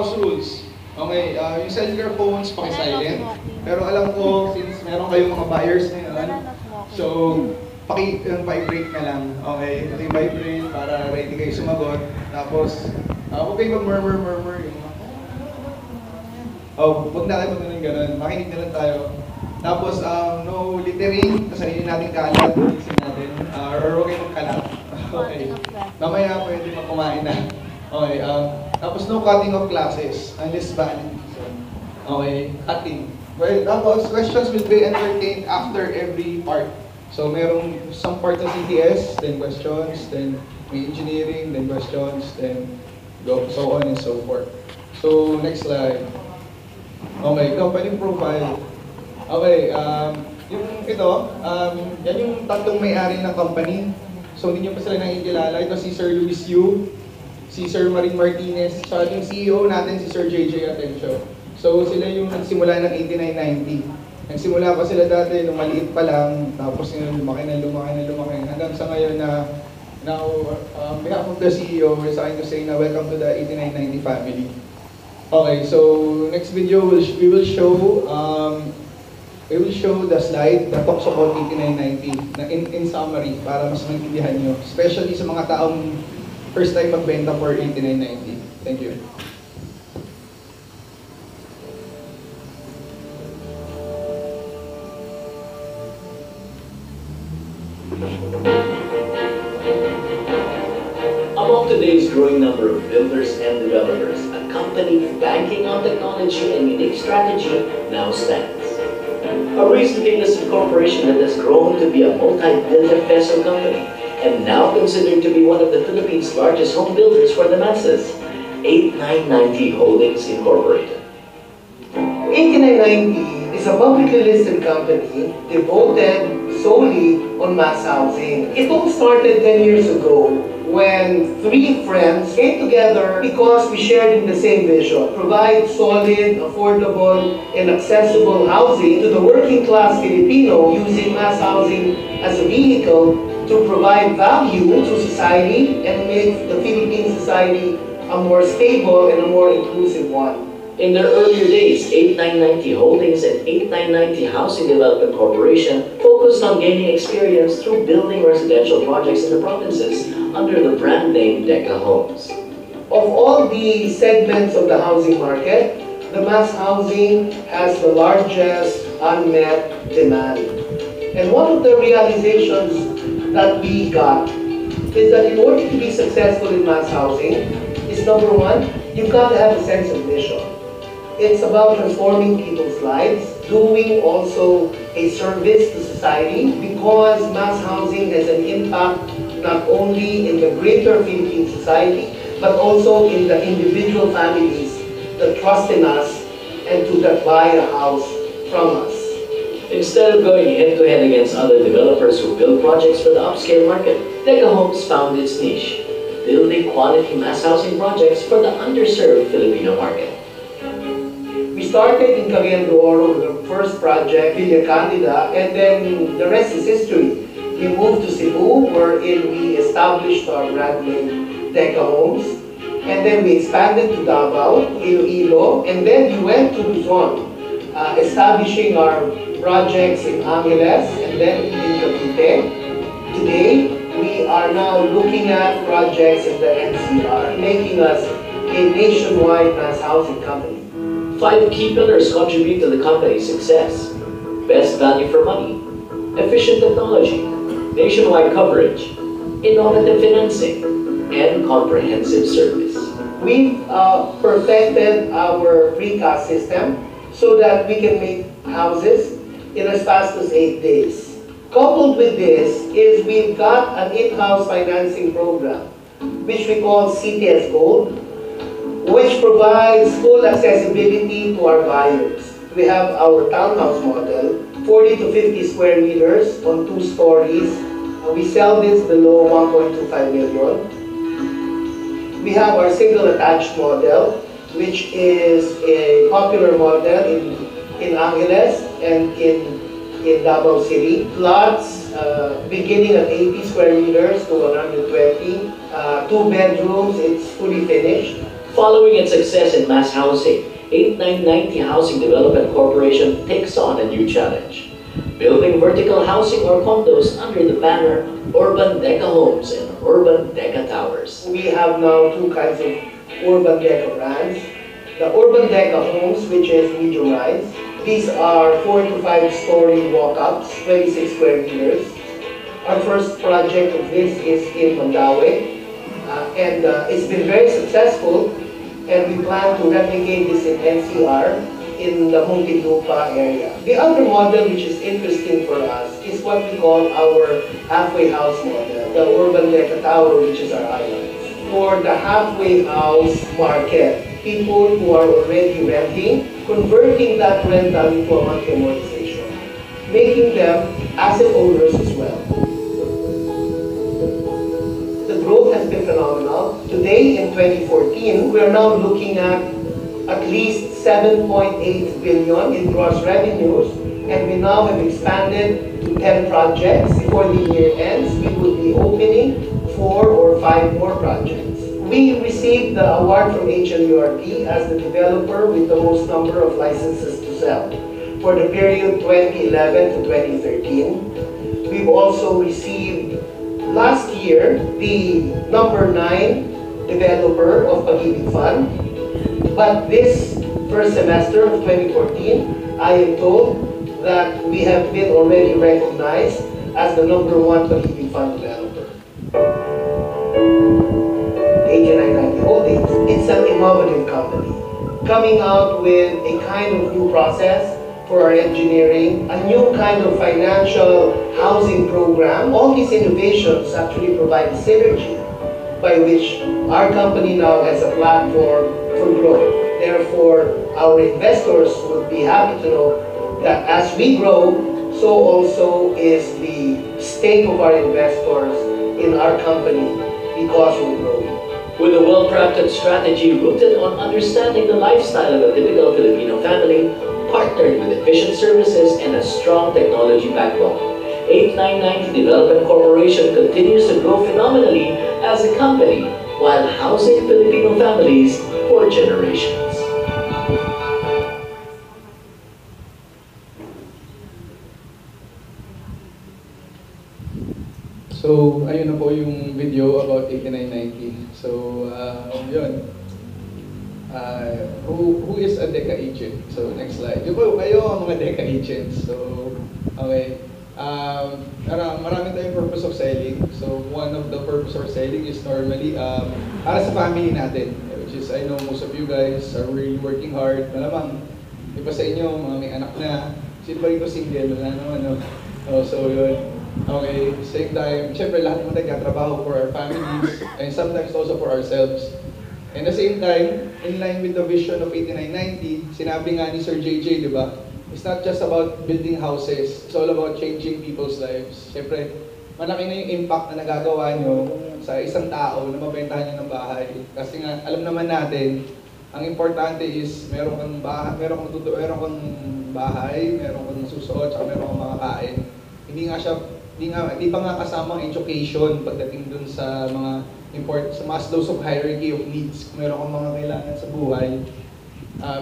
House rules. Okay, yung cellular phones, paki-silent. Pero alam ko, since meron kayong mga buyers ngayon, so, paki-vibrate na lang. Okay, paki-vibrate para ready kayo sumagot. Tapos, huwag kayo mag-murmur. Huwag na kayo mag-ganun. Makinig na lang tayo. Tapos, no littering, kasarili natin kalat, isin natin. Or huwag kayo magkalat. Okay. Mamaya pwede kumain na. Okay, tapos no cutting of classes unless valid reason. Okay, cutting. Well, tapos questions will be entertained after every part. So merong some part ng CTS, then questions, then may engineering, then questions, then go so on and so forth. So next slide. Okay, company profile. Okay, yung ito, yan yung tatlong may-ari ng company. So hindi nyo pa sila nakikilala. Ito si Sir Luis Yu, si Sir Marin Martinez, siya yung CEO natin, si Sir JJ Atencio. So sila yung nagsimula ng 8990. Nagsimula pa sila dati nung maliit pa lang, tapos lumaki, hanggang sa ngayon na now, on behalf of the CEO, we're trying to say na welcome to the 8990 family. Okay, so next video we will show the slide that talks about 8990 na in summary para mas maintindihan nyo, especially sa mga taong first time magbenta for 8990. Thank you. Among today's growing number of builders and developers, a company banking on technology and unique strategy now stands. A Reason Fitness Corporation that has grown to be a multi-billion peso company and now considered to be one of the Philippines' largest home builders for the masses, 8990 Holdings Incorporated. 8990 is a publicly listed company devoted solely on mass housing. It all started 10 years ago when three friends came together because we shared in the same vision: provide solid, affordable, and accessible housing to the working class Filipino using mass housing as a vehicle to provide value to society and make the Philippine society a more stable and a more inclusive one. In their earlier days, 8990 Holdings and 8990 Housing Development Corporation focused on gaining experience through building residential projects in the provinces under the brand name Deca Homes. Of all the segments of the housing market, the mass housing has the largest unmet demand. And one of the realizations that we got is that in order to be successful in mass housing is, number one, you've got to have a sense of vision. It's about transforming people's lives, doing also a service to society, because mass housing has an impact not only in the greater Philippine society, but also in the individual families that trust in us and to that buy a house from us. Instead of going head-to-head against other developers who build projects for the upscale market, Deca Homes found its niche, building quality mass housing projects for the underserved Filipino market. We started in Cagayan de Oro with our first project, Villa Candida, and then the rest is history. We moved to Cebu, wherein we established our brand name, Deca Homes, and then we expanded to Davao, Iloilo, and then we went to Luzon, establishing our projects in Angeles and then in Cavite. Today, we are now looking at projects in the NCR, making us a nationwide mass housing company. 5 key pillars contribute to the company's success: best value for money, efficient technology, nationwide coverage, innovative financing, and comprehensive service. We've perfected our precast system so that we can make houses in as fast as 8 days. Coupled with this is we've got an in-house financing program, which we call CTS Gold, which provides full accessibility to our buyers. We have our townhouse model, 40 to 50 square meters on 2 stories. We sell this below 1.25 million. We have our single attached model, which is a popular model in Angeles and in Davao City. Plots beginning at 80 square meters to 120. 2 bedrooms, it's fully finished. Following its success in mass housing, 8990 Housing Development Corporation takes on a new challenge. Building vertical housing or condos under the banner Urban Deca Homes and Urban Deca Towers. We have now two kinds of Urban Deca brands. The Urban Deca Homes, which is medium-rise. These are 4 to 5 story walk-ups, 26 square meters. Our first project of this is in Mandaue, and it's been very successful, and we plan to replicate this in NCR, in the Muntinlupa area. The other model which is interesting for us is what we call our halfway house model, the Urban Deca Tower, which is our island. For the halfway house market, people who are already renting, converting that rental into a monthly amortization, making them asset owners as well. The growth has been phenomenal. Today, in 2014, we are now looking at least 7.8 billion in gross revenues, and we now have expanded to 10 projects. Before the year ends, we will be opening 4 or 5 more projects. We received the award from HLURP as the developer with the most number of licenses to sell for the period 2011 to 2013. We've also received last year the number 9 developer of Pag-ibig Fund. But this first semester of 2014, I am told that we have been already recognized as the number 1 Pag-ibig Fund developer. 8990 Holdings, it's an innovative company, coming out with a kind of new process for our engineering, a new kind of financial housing program. All these innovations actually provide synergy by which our company now has a platform for growth. Therefore, our investors would be happy to know that as we grow, so also is the stake of our investors in our company because we grow. With a well-crafted strategy rooted on understanding the lifestyle of a typical Filipino family, partnered with efficient services and a strong technology backbone, 8990 Development Corporation continues to grow phenomenally as a company while housing Filipino families for generations. So, ayun na po yung video about 8990. So, yun. Who is a Deca agent? So, next slide. Yung po, kayo ang mga Deca agents. So, okay. Marami tayong purpose of selling. So, one of the purpose of selling is normally para sa family natin. Which is, I know most of you guys are really working hard. Malamang, iba sa inyo, mga may anak na. Sino ba rito single? Wala naman, no? Oh, so, yun. Okay, same time, syempre lahat naman tayo katrabaho for our families and sometimes also for ourselves. And at the same time, in line with the vision of 8990, sinabi nga ni Sir JJ, di ba? It's not just about building houses, it's all about changing people's lives. Syempre, malaki na yung impact na nagagawa nyo sa isang tao na mabentahan nyo ng bahay. Kasi nga, alam naman natin, ang importante is meron kang bahay, meron kang susuot, saka meron kang makakain. Hindi pa nga kasama ang education pagdating dun sa mga sa Maslow's of hierarchy of needs. Kung meron kang mga kailangan sa buhay,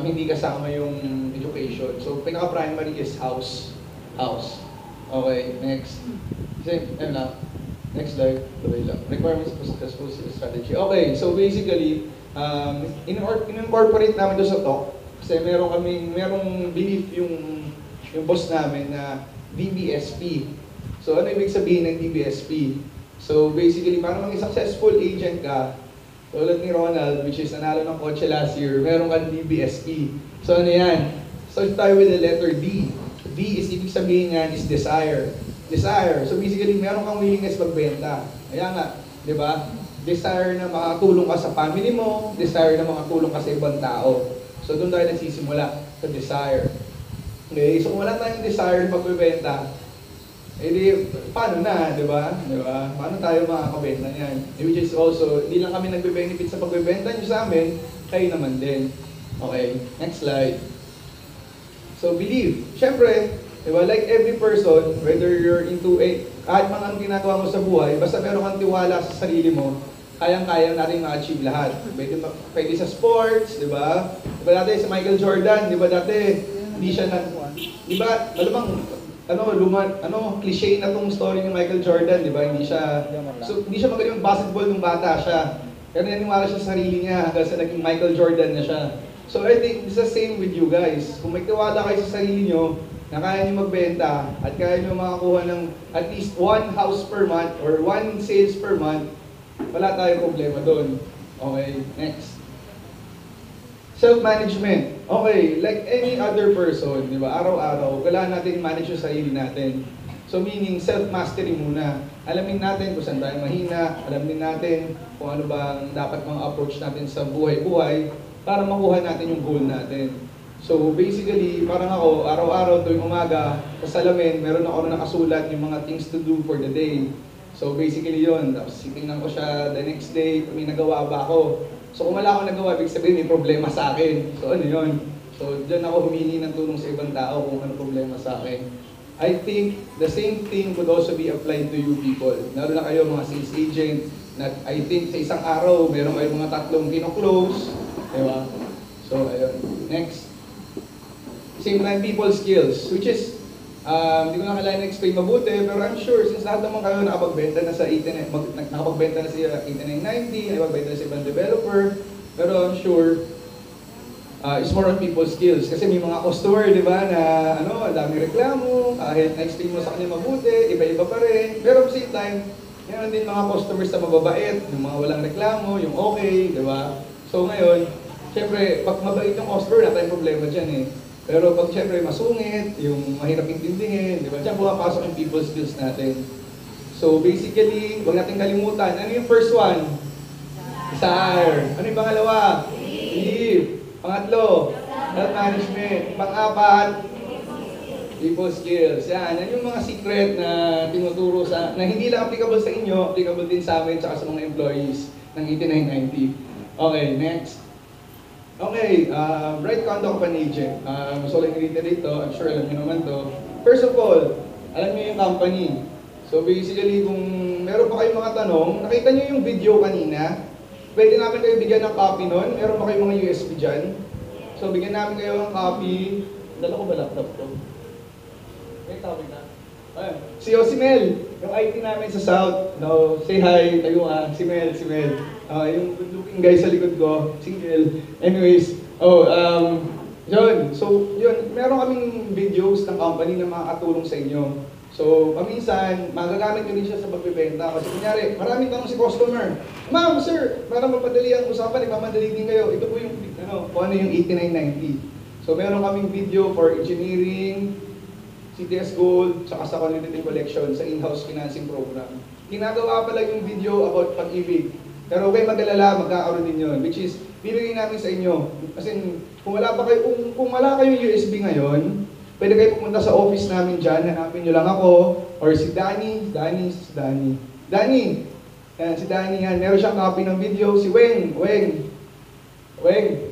hindi kasama yung education. So, pinaka-primary is house. Okay, next. Ayun lang. Next slide. Tuloy lang. Requirements for successful sales strategy. Okay, so basically, in-incorporate namin doon sa talk kasi merong belief yung boss namin na DBSP. So, ano ibig sabihin ng DBSP? So, basically, para maging successful agent ka, tulad ni Ronald, which is nanalo ng kotse last year, meron kang DBSP. So, ano yan? So, tayo with the letter D. D is, ibig sabihin yan, is desire. Desire. So, basically, meron kang willingness magbenta. Kaya nga, di ba? Desire na makatulong ka sa family mo, desire na makatulong ka sa ibang tao. So, doon tayo nagsisimula sa desire. Okay? So, kung wala tayong desire na magbebenta, paano na, di ba? Paano tayo makakabenta niyan? Which is also, hindi lang kami nagbe-benefit sa pagbebenta niyo sa amin, kayo naman din. Okay, next slide. So, believe. Siyempre, di ba, like every person, whether you're into kahit mga ang ginagawa mo sa buhay, basta meron kang tiwala sa sarili mo, kayang-kaya natin ma-achieve lahat. Pwede sa sports, di ba? Di ba dati sa Michael Jordan, di ba dati, hindi siya di ba, cliche na tong story ni Michael Jordan, di ba? Hindi siya magaling basketball nung bata siya. Pero naniwala siya sa sarili niya hanggang sa naging Michael Jordan na siya. So I think it's the same with you guys. Kung may tiwala kayo sa sarili nyo, na kaya nyo magbenta at kaya nyo makakuha ng at least 1 house per month or 1 sales per month, wala tayong problema doon. Okay, next. Self-management. Okay, like any other person, di ba? Araw-araw, kailangan natin manage yung sarili natin. So meaning, self-mastery muna. Alamin natin kung saan tayo mahina, alamin natin kung ano ba ang dapat mga approach natin sa buhay-buhay para makuha natin yung goal natin. So basically, parang ako, araw-araw tuwing umaga, sa salamin, meron ako nakasulat yung mga things to do for the day. So basically yun, tapos titingnan ko siya the next day, kung may nagawa ba ako. So kung wala akong nagawa, ibig sabihin may problema sa akin. So ano yun? So dyan ako humingi ng tulong sa ibang tao kung ano problema sa akin. I think the same thing could also be applied to you people. Naroon na kayo mga sales agent, na I think sa isang araw, meron kayo mga 3 kino-close. Diba? So ayun. Next. Same time, people skills, which is, hindi ko na kailangan na-explain mabuti, pero I'm sure, since lahat naman kayo nakapagbenta na sa 89, nakapagbenta na sa 8990, nakapagbenta na sa ibang developer, pero I'm sure, it's more on people skills. Kasi may mga customer, di ba, na ang daming reklamo, kahit na-explain mo sa kanya mabuti, iba-iba pa rin. Pero at the same time, meron din mga customers na mababait, yung mga walang reklamo, yung okay, di ba? So ngayon, syempre, pag mabait yung customer, wala tayong problema dyan eh. Pero pag syempre masungit, yung mahirap intindihin, di ba? Diyan pumapasok yung people skills natin. So basically, huwag natin kalimutan. Ano yung first one? Desire. Ano yung pangalawa? Believe. Pangatlo, self-management. Pang-apat, people skills. Yan yung mga secret na tinuturo na hindi lang applicable sa inyo, applicable din sa amin at sa mga employees ng 8990. Okay, next. Okay, right conduct of an agent. Gusto lang i-reiterate to, I'm sure alam niyo naman to. First of all, alam niyo yung company. So basically, kung meron pa kayong mga tanong, nakita niyo yung video kanina, pwede namin kayo bigyan ng copy nun. Meron pa kayong mga USB dyan. So bigyan namin kayo ng copy. Dala ko ba laptop to? May topic na. Ayan. Si Mel, yung IT namin sa South. No, say hi, tayo si Mel. Yung looking guy sa likod ko, single. Anyways, yun. So, yun, meron kaming videos ng company na makakatulong sa inyo. So, paminsan, magagamit nyo rin siya sa pagbibenta. Kasi kunyari, maraming tanong si customer. Ma'am, sir, para mapadali ang usapan, nagmamadali din kayo. Ito po yung, kung ano yung 8990. So, meron kaming video for engineering, CTS Gold, saka sa quantitative collection sa in-house financing program. Ginagawa pa lang yung video about pag-ibig. Pero okay mag-alala, magkakaroon din yun. Which is, bibigyan namin sa inyo. Kasi kung wala kayong USB ngayon, pwede kayo pumunta sa office namin dyan, hanapin nyo lang ako, or si Danny. Yan, si Danny yan. Meron siyang copy ng video. Si Weng.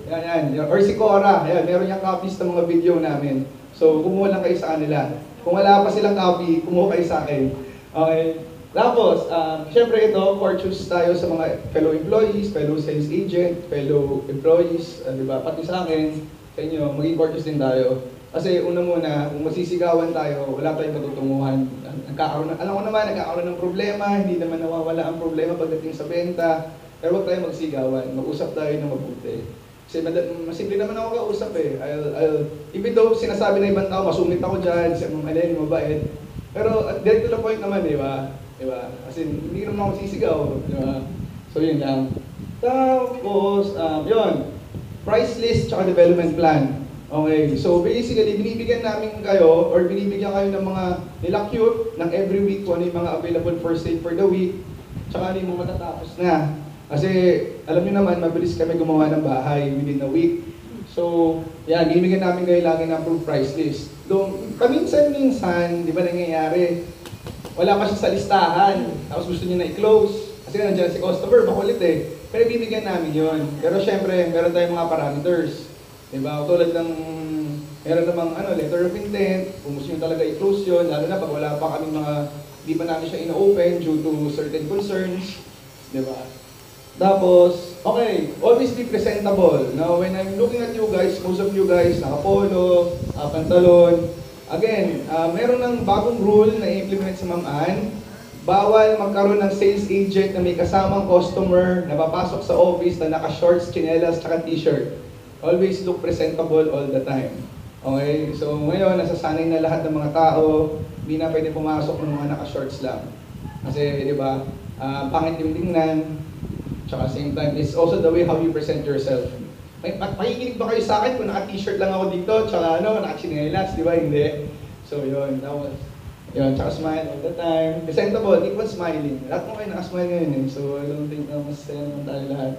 Yan. Or si Cora. Yan, meron siyang copies ng mga video namin. So, kumuha lang kayo sa kanila. Kung wala pa silang copy, kumuha kayo sa akin. Okay. Tapos, syempre ito, for choose tayo sa mga fellow employees, fellow sales agent, fellow employees, di ba? Pati sa akin, sa inyo, maging courteous din tayo. Kasi una muna, kung masisigawan tayo, wala tayong matutunguhan. Alam ko naman, nagkakaroon ng problema, hindi naman nawawala ang problema pagdating sa benta. Pero huwag tayong magsigawan, mag-usap tayo ng mabuti. Kasi masimple naman ako kausap eh. Even though sinasabi na ibang tao, masungit ako dyan, mabait. Pero direct to the point naman, di ba? Diba? Kasi hindi naman ako sisigaw. Diba? So yun lang. Tapos, yun. Price list tsaka development plan. Okay. So basically, binibigyan namin kayo or binibigyan kayo ng mga nila-cute ng every week kung ano yung mga available for sale for the week. Tsaka ano yung mga matatapos na. Kasi alam niyo naman, mabilis kami gumawa ng bahay within a week. So, yan, binibigyan namin kayo lagi ng approved price list. Doon, paminsan-minsan, di ba nangyayari? Wala pa siya sa listahan, tapos gusto niya na i-close. Kasi nandiyan si customer, makulit eh. Pero bibigyan namin yon. Pero syempre, meron tayong mga parameters. Diba? Tulad ng, meron namang letter of intent, kung gusto nyo talaga i-close yun, lalo na pag wala pa kami mga, di pa namin siya ina-open due to certain concerns. Diba? Tapos, okay, always be presentable. Now, when I'm looking at you guys, most of you guys, naka-polo, pantalon. Again, meron ng bagong rule na i-implement sa Ma'am Ann. Bawal magkaroon ng sales agent na may kasamang customer na papasok sa office na naka-shorts, chinelas, tsaka t-shirt. Always look presentable all the time. Okay? So, ngayon, nasasanay na lahat ng mga tao, hindi na pwede pumasok ng mga naka-shorts lang. Kasi, di ba, pangit yung tingnan, tsaka same time, it's also the way how you present yourself. Makikinig ba kayo sa akin kung naka-t-shirt lang ako dito, tsaka naka-chinelas, di ba? Hindi. So, yun, that was, yun, tsaka smile all the time. Presentable, keep on smiling. Lahat mo kayo naka-smile ngayon eh, so I don't think na masaya naman tayo lahat.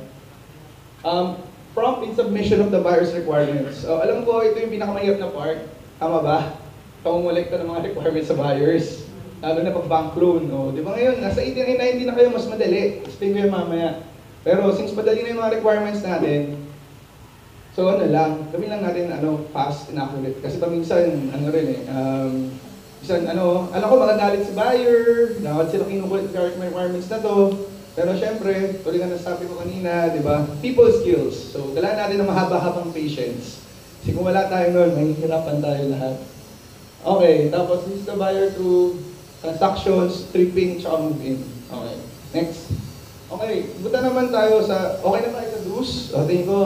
Prompt in submission of the buyer's requirements. So, alam ko, ito yung pinakamahirap na part. Tama ba? Pangungulekta ng mga requirements sa buyers. Lalo na pag bank loan. O, di ba ngayon, nasa 89 na kayo, mas madali. Explain ko yun mamaya. Pero since madali na yung mga requirements natin, so gawin lang natin fast and accurate. Kasi paminsan, minsan, alam ko magagalit si buyer, dapat sila kinukulit sa requirements na to. Pero syempre, tuloy nga nasabi ko kanina, di ba? People skills. So, kailangan natin ng mahaba-habang patience. Kasi kung wala tayo nun, mahihirapan tayo lahat. Okay, tapos this is the buyer through transactions, tripping, tsaka move-in. Okay, next. Okay, buta naman tayo sa, okay na tayo sa do's. Tingin ko,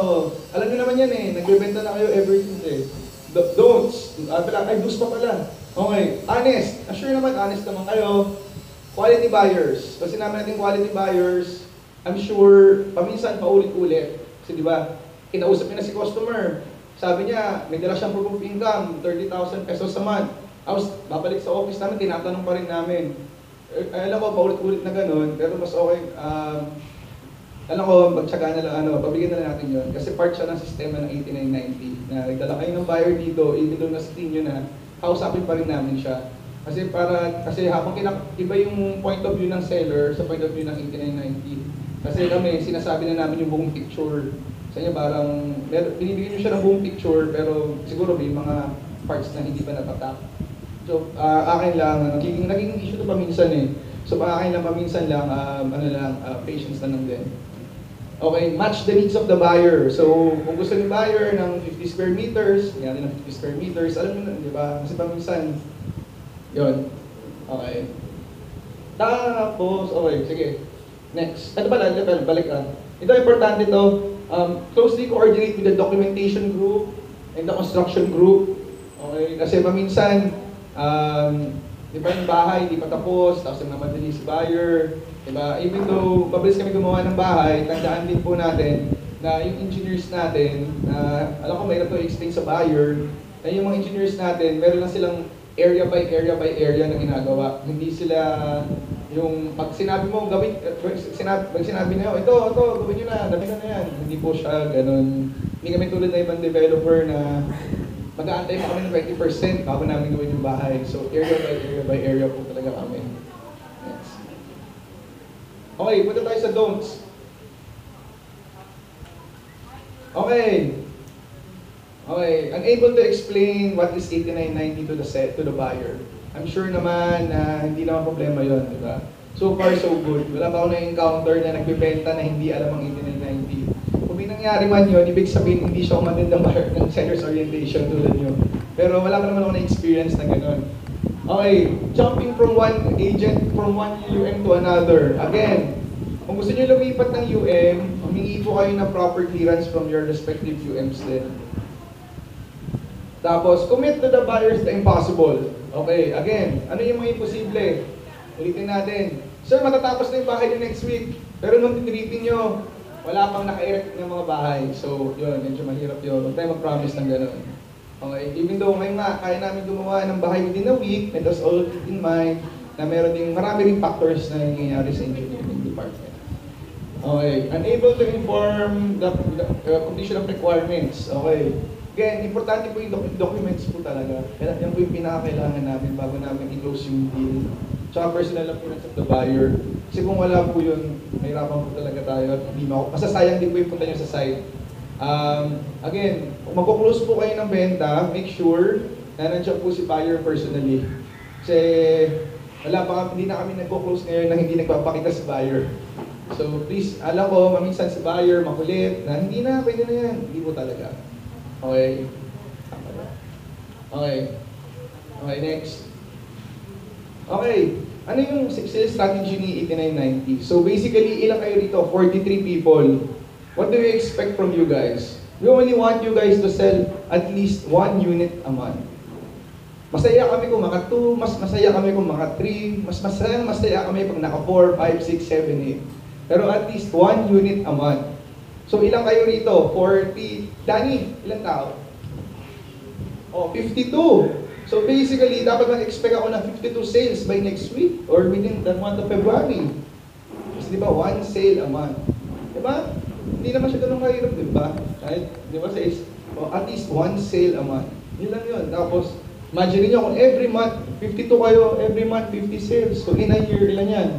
alam niyo naman yan eh, nagbebenta na kayo every Tuesday. Don'ts, ay do's pa pala. Okay, honest. Sure naman, honest naman kayo. Quality buyers. Kasi naman natin quality buyers, I'm sure, paminsan paulit-ulit. Kasi di ba, kinausap niya na si customer. Sabi niya, may dala siyang proof of income, 30,000 pesos a month. Tapos, babalik sa office namin, tinatanong pa rin namin. Alam ko, paulit-ulit na ganun, pero mas okay, alam ko, magtsaga na lang, pabigyan na lang natin yun. Kasi part siya ng sistema ng 8990, na nagdala kayo ng buyer dito, even though na-screen nyo na, kausapin pa rin namin siya. Kasi habang iba yung point of view ng seller sa point of view ng 8990. Kasi kami, sinasabi na namin yung buong picture. Sa inyo parang, binibigyan nyo siya ng buong picture, pero siguro may mga parts na hindi pa natatak. So, akin lang, naging issue to paminsan eh. So, akin lang paminsan lang, patience na lang din. Okay, match the needs of the buyer. So, kung gusto ng buyer ng 50 square meters, nangyari ng 50 square meters, alam mo na, di ba? Kasi paminsan, yun. Okay. Tapos, okay, sige. Next. Ito pala, balik ka. Ito, importante ito. Closely coordinate with the documentation group and the construction group. Okay, kasi paminsan, di ba yung bahay, di pa tapos, tapos namadali si buyer, di ba? Even though mabilis kami gumawa ng bahay, tandaan din po natin na yung engineers natin, alam ko mahirap to explain sa buyer, na yung mga engineers natin, meron lang silang area by area na ginagawa. Hindi sila yung pag sinabi mo gawin, sinabi na ito, gawin nyo na, dami na yan. Hindi po siya ganun. Hindi kami tulad na ibang developer na mag-aantay pa kami ng 20% bago namin gawin yung bahay. So, area by area po talaga kami. Next. Okay, punta tayo sa don'ts. Okay. Okay, unable to explain what is 8990 to the buyer. I'm sure naman na hindi naman problema yon, di ba? So far, so good. Wala pa ako na-encounter na nagbibenta na hindi alam ang 8990. Kung may nangyari man yun, ibig sabihin hindi siya umandang buyer ng seller's orientation tulad nyo. Pero wala pa naman ako na-experience na gano'n. Okay, jumping from one agent, from one UM to another. Again, kung gusto nyo lumipat ng UM, humingi po kayo ng proper clearance from your respective UMs din. Tapos, commit to the buyers the impossible. Okay, again, ano yung mga imposible? Ulitin natin. Sir, matatapos na yung bahay nyo next week. Pero nung titiritin nyo, wala pang naka-erect ng mga bahay. So, yun, medyo mahirap yun. Huwag tayo mag-promise ng gano'n. Okay, even though ngayon nga, kaya namin gumawa ng bahay within a week, let us all keep in mind na meron ding marami ring factors na nangyayari sa engineering department. Okay, unable to inform the completion of requirements. Okay. Again, importante po yung documents po talaga. Yan po yung pinakakailangan namin bago namin i-close yung deal. Tsaka personal appearance of the buyer. Kasi kung wala po yun, mahirapan po talaga tayo at masasayang din po yung punta nyo sa site. Again, kung magkuklose po kayo ng benta, make sure na nandiyan po si buyer personally. Kasi hindi na kami nagkuklose ngayon na hindi nagpapakita si buyer. So please, alam ko, maminsan si buyer, makulit, na hindi na, pwede na yan. Hindi po talaga. Okay. Okay. Okay, next. Okay. Ano yung sales strategy ni 8990? So basically, ilang kayo dito? 43 people. What do we expect from you guys? We only want you guys to sell at least 1 unit a month. Masaya kami kung maka 2, mas masaya kami kung maka 3, mas masaya kami pag naka 4, 5, 6, 7, 8. Pero at least 1 unit a month. So ilang kayo rito? 40. Danny, ilang tao? Oh, 52. So basically, dapat mag-expect ako ng 52 sales by next week or within the month of February. Kasi di ba, 1 sale a month. Di ba? Hindi naman siya ganun kahirap, di ba? Right? Di ba, says, at least 1 sale a month. Yun lang yun. Tapos, imagine niyo kung every month, 52 kayo, every month, 50 sales. So in a year, ilan yan?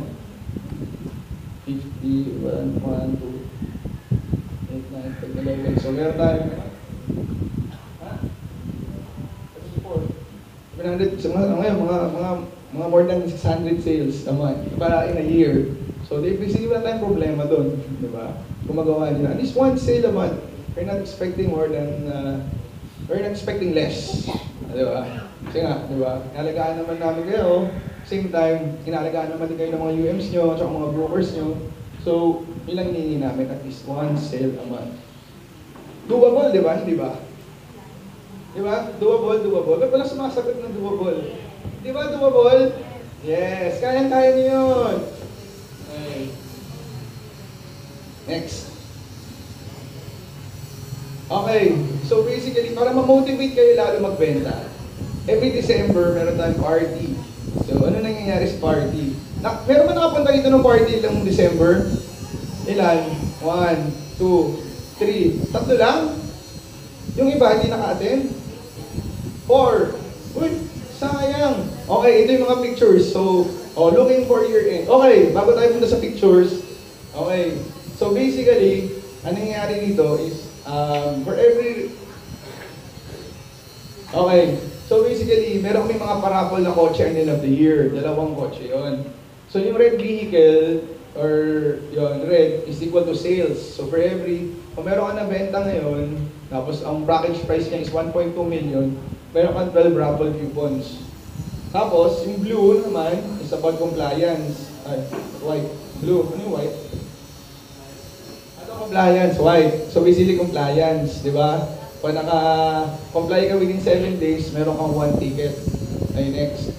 50, 1, 2, 8, 9, 10, 11. So meron tayo. Ha? 700, so ngayon, mga more than 600 sales a month para in a year. So they basically wala tayong problema doon, di ba? Kung magawa nila. At least 1 sale a month. We're not expecting more than, we're not expecting less. Di ba? Kasi nga, di ba? Inalagaan naman namin kayo. Same time, inalagaan naman din kayo ng mga UMs nyo, at mga brokers nyo. So, ilang hinihingi namin? At least 1 sale a month. Doable, di ba? Hindi ba? Di ba? Doable. Ba't wala sumasagot ng doable? Di ba doable? Yes, kayang-kaya niyo yun. Okay. Next. Okay, so basically, para ma-motivate kayo lalo magbenta, every December, meron tayong party. So, ano nangyayari sa party? Meron ba nakapunta dito ng party ilang December? Ilan? 1, 2, 3. Tatlo lang? Yung iba hindi naka-attend? 4. Uy, sayang. Okay, ito yung mga pictures. So, looking for year-end. Okay, bago tayo punta sa pictures. Okay, so basically, ano nangyayari dito is, for every... Okay, so basically, meron kami mga paraffle na kotse end of the year. 2 kotse yon. So yung red vehicle, or yon red, is equal to sales. So for every, kung meron ka na benta ngayon, tapos ang package price niya is 1.2 million, meron kang 12 raffle coupons. Tapos, yung blue naman is about compliance. Ay, white. Blue. Ano yung white? Compliance, white. So basically compliance, di ba? Kung naka-comply ka within 7 days, meron kang 1 ticket. Okay, next.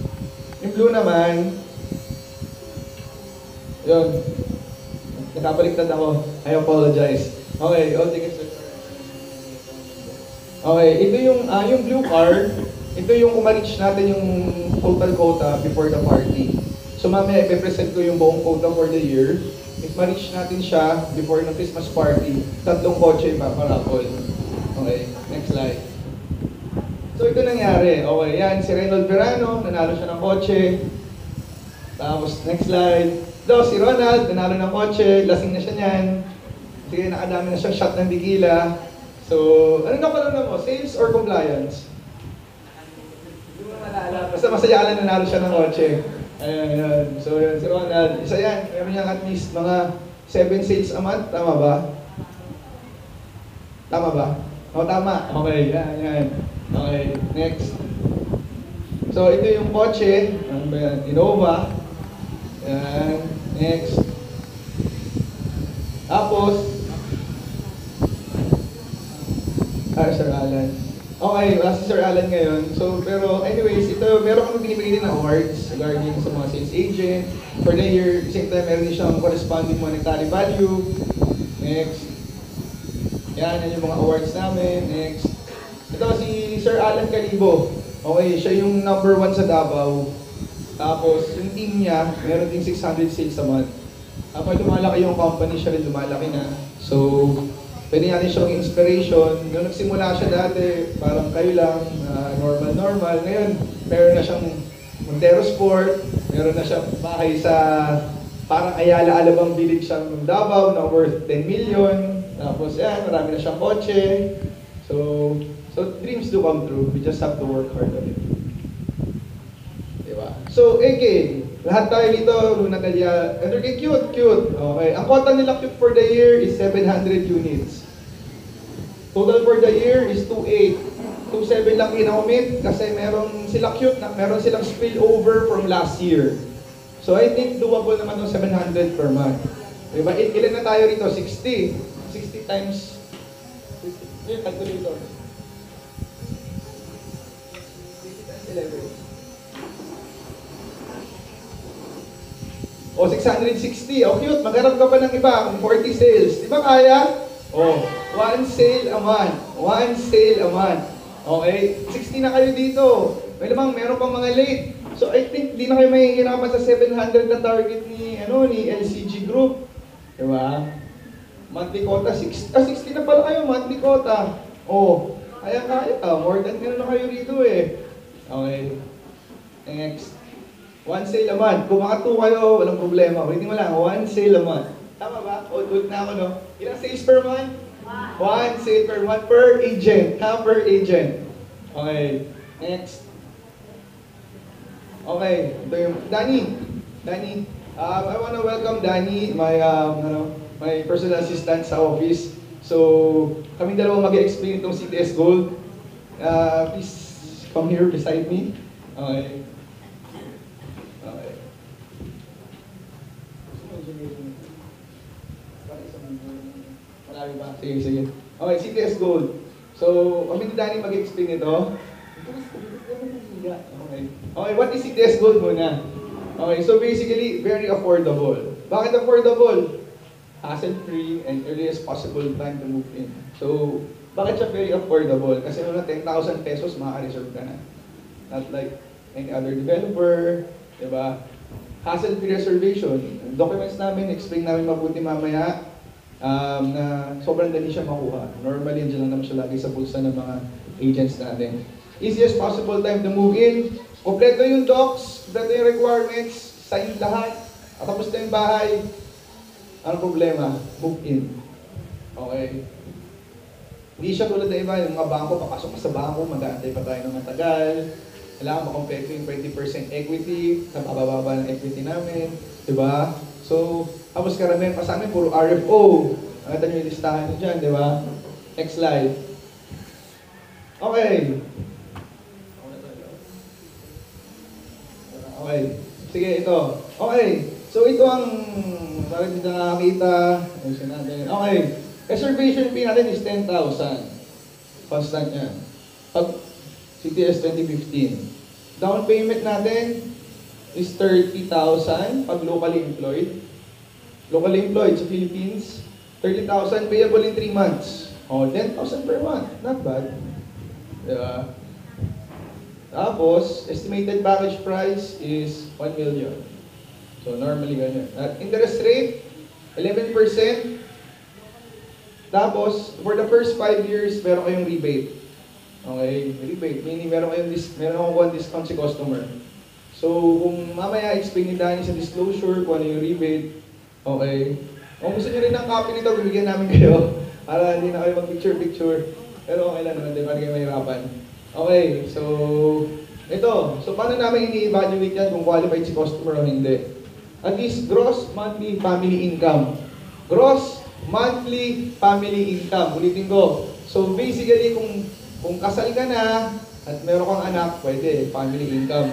Yung blue naman, yun. Nakabaliktad ako. I apologize. Okay, all tickets. Okay, ito yung blue card. Ito yung umarich natin yung total quota before the party. So mamaya ipe-present ko yung buong quota for the year. If ma-reach natin siya before ng Christmas party, 3 kotse ipaparapol. Okay, next slide. So ito nangyari. Okay, yan, si Reynold Verano, nanalo siya ng kotse. Tapos, next slide. Si Ronald, nanalo ng kotse, lasing na siya niyan. Sige, nakadami na siyang shot ng tequila. So, ano na pala mo? Sales or compliance? Hindi mo malala. Basta masaya ka lang nanalo siya ng kotse. Ayan. So, yun, si Ronald, isa yan. Meron niyang at least mga 7 sales a month. Tama ba? Tama ba? O, tama. Okay, yan. Okay, next. So, ito yung kotse. Ano ba yan? Innova. Yan. Next. Tapos, Sir Alan. Okay, wala si Sir Alan ngayon. So, pero anyways, ito, meron kami binibigay din ng awards regarding sa mga sales agent. For the year, same time, meron din siyang corresponding monetary value. Next. Yan yung mga awards namin. Next. Ito si Sir Alan Calibo. Okay, siya yung number 1 sa Davao. Tapos, yung team niya, meron din 600 sales a month. Kapag lumalaki yung company, siya rin lumalaki na. So, pwede natin siyang inspiration. Nung nagsimula siya dati, parang kayo lang, normal. Ngayon, meron na siyang Montero Sport, meron na siyang bahay sa parang Ayala Alabang Village sa Davao na worth 10 million. Tapos yan, marami na siyang kotse. So dreams do come true. We just have to work hard on it. Diba? So, again, lahat tayo dito, Luna Galia, and okay, cute, cute. Okay, ang quota nila cute for the year is 700 units. Total for the year is 28. 27 lang kinakomit kasi meron sila cute, meron silang spillover from last year. So, I think doable naman ng 700 per month. Diba? Ilan na tayo rito? 60. 60 times 60. Yun, calculator. 60 times 11. O, 660. O, cute. Magharap ka pa ng iba. Kung 40 sales. Di ba kaya? O, 1 sale a month. 1 sale a month. Okay? 60 na kayo dito. May lamang, meron pang mga late. So, I think di na kayo mahihirapan sa 700 na target ni LCG Group. Di ba? Monthly quota, 60 na pala kayo, monthly quota. O, kaya. More than na kayo dito eh. Okay. Next. 1 sale a month. Kung mga 2 kayo, walang problema. Ulitin mo lang, 1 sale a month. Tama ba? Old na ako, no? Ilang sales per month? 1 sale per month per agent. Per agent. Okay. Next. Okay. Ito yung, Danny. I wanna welcome Danny, my personal assistant sa office. So, kaming dalawa mag-explain itong CTS Gold. Please come here beside me. Okay. Marami ba? Sige. Okay, CTS Gold. So, kami ni Danny mag-explain ito. Okay, what is CTS Gold muna? Okay, so basically, very affordable. Bakit affordable? Hassle-free and earliest possible time to move in. So, bakit siya very affordable? Kasi muna 10,000 pesos, maka-reserve ka na. Not like any other developer, diba? Hassle-free reservation. Documents namin, explain namin mabuti mamaya. Na sobrang dali siya makuha. Normally, dyan lang naman siya lagi sa bulsa ng mga agents natin. Easiest possible time to move in. Kompleto yung docs, kompleto yung requirements, sign lahat. At tapos na yung bahay. Ano problema? Move in. Okay. Hindi siya tulad na iba, yung mga bangko, papasok ka sa bangko, mag-aantay pa tayo ng matagal. Kailangan makompleto yung 20% equity, sa bababa ng equity namin. Diba? So, tapos karamihan pa sa amin, puro RFO. Nakita nyo yung listahan nyo dyan, di ba? Next slide. Okay. Okay. Sige, ito. Okay. So, ito ang bakit dito nakakita. Ayusin natin. Okay. Reservation fee natin is 10,000. Constant yan. Pag CTS 2015. Down payment natin is 30,000 pag locally employed. Locally employed sa Philippines, 30,000 payable in 3 months. Oh, 10,000 per month. Not bad. Diba? Tapos, estimated package price is 1 million. So, normally ganyan. At interest rate, 11%. Tapos, for the first 5 years, meron kayong rebate. Okay? Rebate. Meaning, meron akong discount si customer. So, kung mamaya explain ni Danny sa disclosure kung ano yung rebate, okay. Kung gusto nyo rin ng copy nito, bibigyan namin kayo para hindi na kayo mag-picture-picture. Pero okay lang naman, di ba? Hindi kayo mahirapan. Okay, so, ito. So, paano namin ini-evaluate yan kung qualified si customer o hindi? At least, gross monthly family income. Gross monthly family income. Ulitin ko. So, basically, kung kasal ka na at meron kang anak, pwede, family income.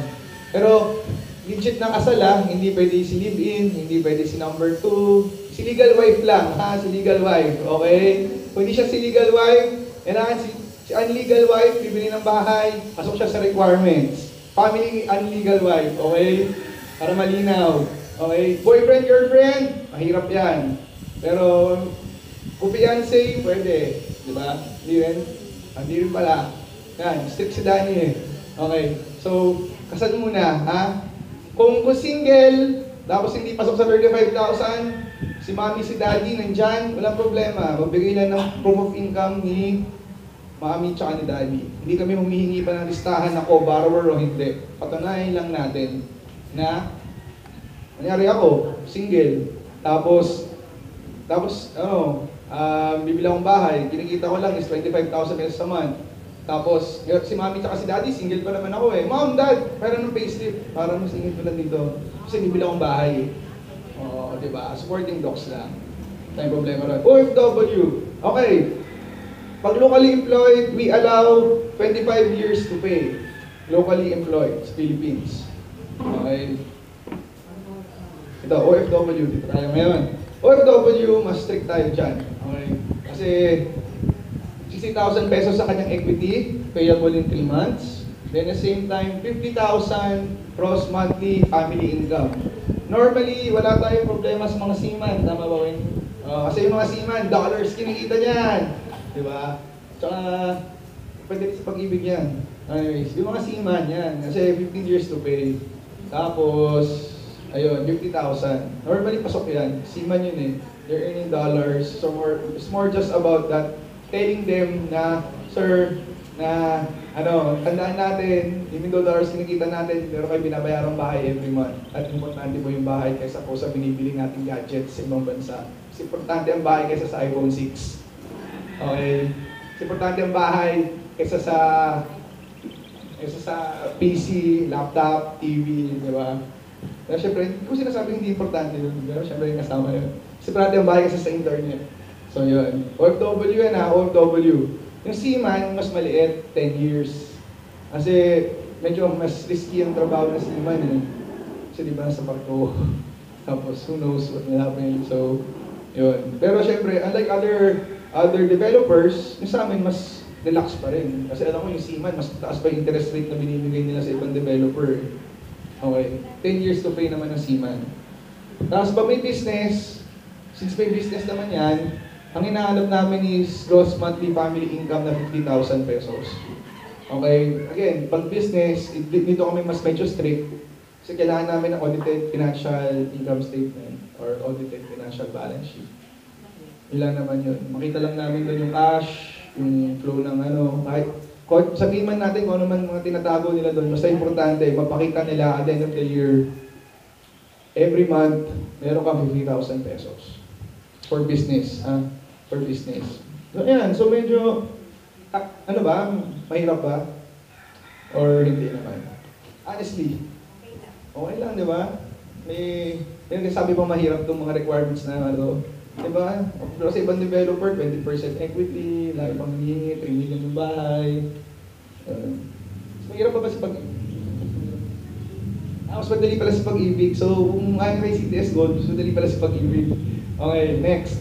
Pero, legit na kasal hindi pwede si live-in, hindi pwede si number 2, si legal wife lang, si legal wife, okay? Kung hindi siya si legal wife, kailangan si unlegal wife, bibili ng bahay, pasok siya sa requirements. Family unlegal wife, okay? Para malinaw, okay? Boyfriend, girlfriend, mahirap yan. Pero, kung fiancé, pwede, di ba? Hindi rin pala. Yan, strict si Danny Okay, so, kasal muna, Kung single, tapos hindi pasok sa 35,000, si mami, si daddy, nandyan, walang problema. Magbigay lang ng proof of income ni mami tsaka ni daddy. Hindi kami humihingi pa ng listahan na co-borrower o hindi. Patunayan lang natin na, nangyari ako, single. Tapos, bibili akong bahay, kinikita ko lang is 25,000 pesos a month. Tapos, si mami tsaka si daddy, single pa naman ako eh. Mom, dad, meron ng payslip. Parang masingil ko lang dito. Kasi bibili akong bahay. Oo, di ba? Supporting docs lang. Tayong problema ron. OFW. Okay. Pag locally employed, we allow 25 years to pay. Locally employed sa Philippines. Okay. Ito, OFW. Dito tayo ngayon. OFW, mas strict tayo dyan. Okay. Kasi 60,000 pesos sa kanyang equity, payable in 3 months. Then at the same time, 50,000 gross monthly family income. Normally, wala tayong problema sa mga seaman. Tama ba, Wayne? Kasi yung mga seaman, dollars kinikita niyan. Di ba? Tsaka, pwede sa pag-ibig yan. Anyways, yung mga seaman yan. Kasi 15 years to pay. Tapos, ayun, 50,000. Normally, pasok yan. Seaman yun eh. They're earning dollars. So, it's more just about that. Telling them na, sir, na tandaan natin, even though dollars kinikita natin, pero kayo binabayarang bahay every month. At importante po yung bahay kaysa po sa binibili nating gadgets sa ibang bansa. Mas importante ang bahay kaysa sa iPhone 6. Okay? Mas importante ang bahay kaysa sa PC, laptop, TV, di ba? Pero syempre, hindi ko sinasabi hindi importante yun. Pero syempre yung kasama yun. Mas importante ang bahay kaysa sa internet. So yun, OFW yan ha, OFW. Yung seaman, mas maliit, 10 years. Kasi medyo mas risky ang trabaho ng seaman eh. Kasi di ba nasa barko, tapos who knows what will happen. So, yun. Pero syempre, unlike other developers, yung sa amin mas relax pa rin. Kasi alam mo yung seaman, mas taas pa yung interest rate na binibigay nila sa ibang developer. Okay, 10 years to pay naman ng seaman. Tapos pag may business, since may business naman yan, ang hinahanap namin is gross monthly family income na 50,000 pesos. Okay? Again, pag business, dito kami mas medyo strict. Kasi kailangan namin ng audited financial income statement or audited financial balance sheet. Ilan naman yun. Makita lang namin doon yung cash, yung flow ng kahit sabihin man natin kung ano man mga tinatago nila doon, basta importante, mapakita nila at the end of the year, every month, meron kang 50,000 pesos. For business, for business. So, ayan. So, medyo, mahirap ba? Or hindi naman? Honestly, okay lang, di ba? May sabi pang mahirap itong mga requirements na di ba? Pero sa ibang developer, 20% equity, lagi pang hinihingi, 3 million yung bahay. Mahirap pa ba sa pag-ibig? Mas madali pala sa pag-ibig. So, kung ano may CTS Gold, mas madali pala sa pag-ibig. Okay, next.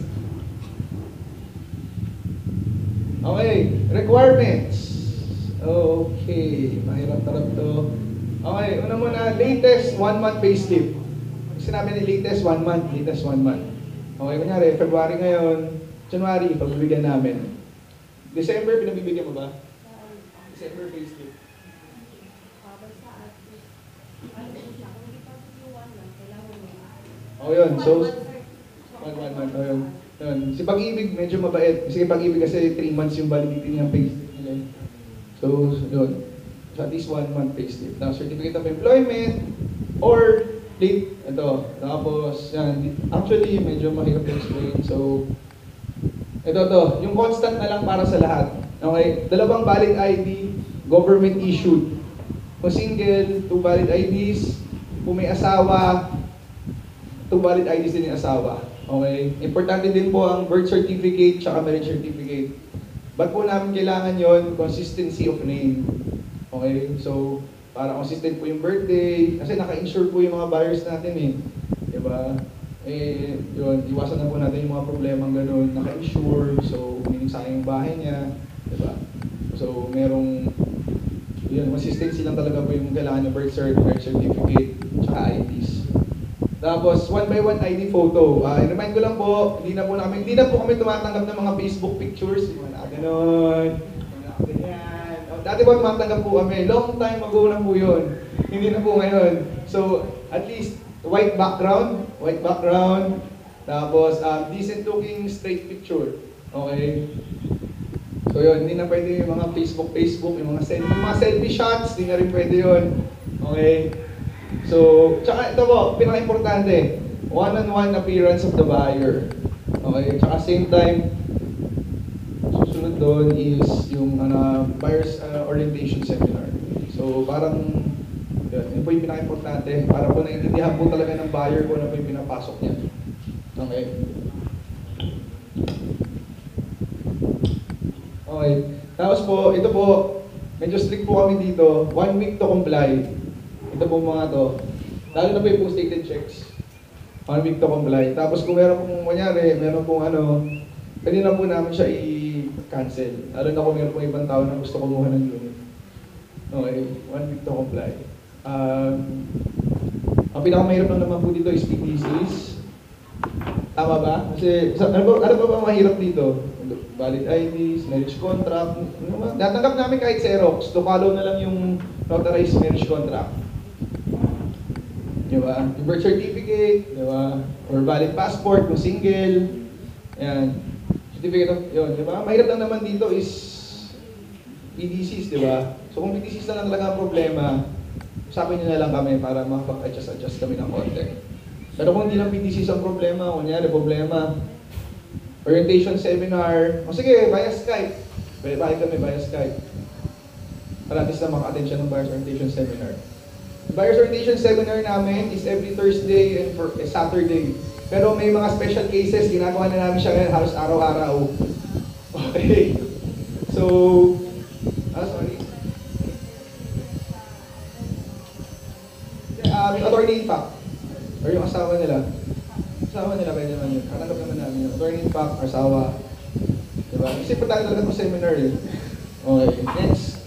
Okay, requirements. Okay, mahirap-tarap to. Okay, una muna, latest 1 month payslip. Sinabi ni latest 1 month, latest 1 month. Okay, kunyari, February ngayon, January, pagbibigyan namin. December, pinabibigyan mo ba? December payslip. Oh, yun. So, 1 month. Oh, yun. Si Pag-ibig, medyo mabait. Kasi Pag-ibig kasi 3 months yung validity ng payslip nila. So, yun. So, at least 1 month payslip. Now, certificate of employment or late. Ito. Tapos, yan. Actually, medyo mahirap to explain. So, ito. Yung constant na lang para sa lahat. Okay? 2 valid ID, government issued. Kung single, 2 valid IDs. Kung may asawa, 2 valid IDs din yung asawa. Okay? Importante din po ang birth certificate tsaka marriage certificate. Ba't po namin kailangan yon? Consistency of name. Okay? So, para consistent po yung birthday. Kasi naka-insure po yung mga buyers natin eh. Diba? Yun, iwasan na po natin yung mga problemang ganun. Naka-insure, so meaning sayang yung bahay niya. Diba? So, merong consistency lang talaga po yung kailangan ng birth certificate, tsaka IDs. Tapos, 1 by 1 ID photo. I-remind ko lang po, hindi na po kami tumatanggap ng mga Facebook pictures. Wala ganon. Wala ganyan. Dati po tumatanggap po kami. Long time ago na po yun. Hindi na po ngayon. So, at least, white background. Tapos, decent looking straight picture. Okay? So yun, hindi na pwede yung mga Facebook, yung mga selfie shots, hindi na rin pwede yun. Okay? So, tsaka ito po, pinaka-importante, one-on-one appearance of the buyer. Okay? Tsaka same time, susunod doon is yung buyer's orientation seminar. So parang yun po yung pinaka-importante para po naiintindihan po talaga ng buyer kung ano po yung pinapasok niya. Okay. Okay. Tapos po, ito po, medyo strict po kami dito. 1 week to comply. Ito po mga to. Lalo na po yung post-dated checks. 1 week to comply. Tapos kung meron pong, kunyari, meron pong pwede na po namin siya i-cancel. Lalo na kung meron pong ibang tao na gusto kumuha ng unit. Okay, 1 week to comply. Ang pinakamahirap lang naman po dito is PTCs. Tama ba? Kasi, ano ba mahirap dito? Valid IDs, marriage contract. Natanggap namin kahit Xerox. To follow na lang yung notarized marriage contract. Diba? Yung birth certificate, diba? Or valid passport, kung single. Ayan. Certificate of, yun, diba? Mahirap lang naman dito is PDCs, diba? So kung PDCs na lang talaga ang problema, usapin nyo na lang kami para makapag-adjust kami ng konti. Pero kung hindi lang PDCs ang problema, kunyari problema, orientation seminar, o sige, via Skype. Balik kami via Skype. Para at least na maka-attend siya ng buyer's orientation seminar. The buyer's orientation seminar namin is every Thursday and Saturday. Pero may mga special cases, ginagawa na namin siya ngayon halos araw-araw. Okay. So, sorry. Yung attorney in fact, or yung asawa nila. Asawa nila, pwede naman yun. Katanggap naman namin yun. Attorney in fact, asawa. Diba? Kasi pa tayo talaga itong seminar eh. Okay, next.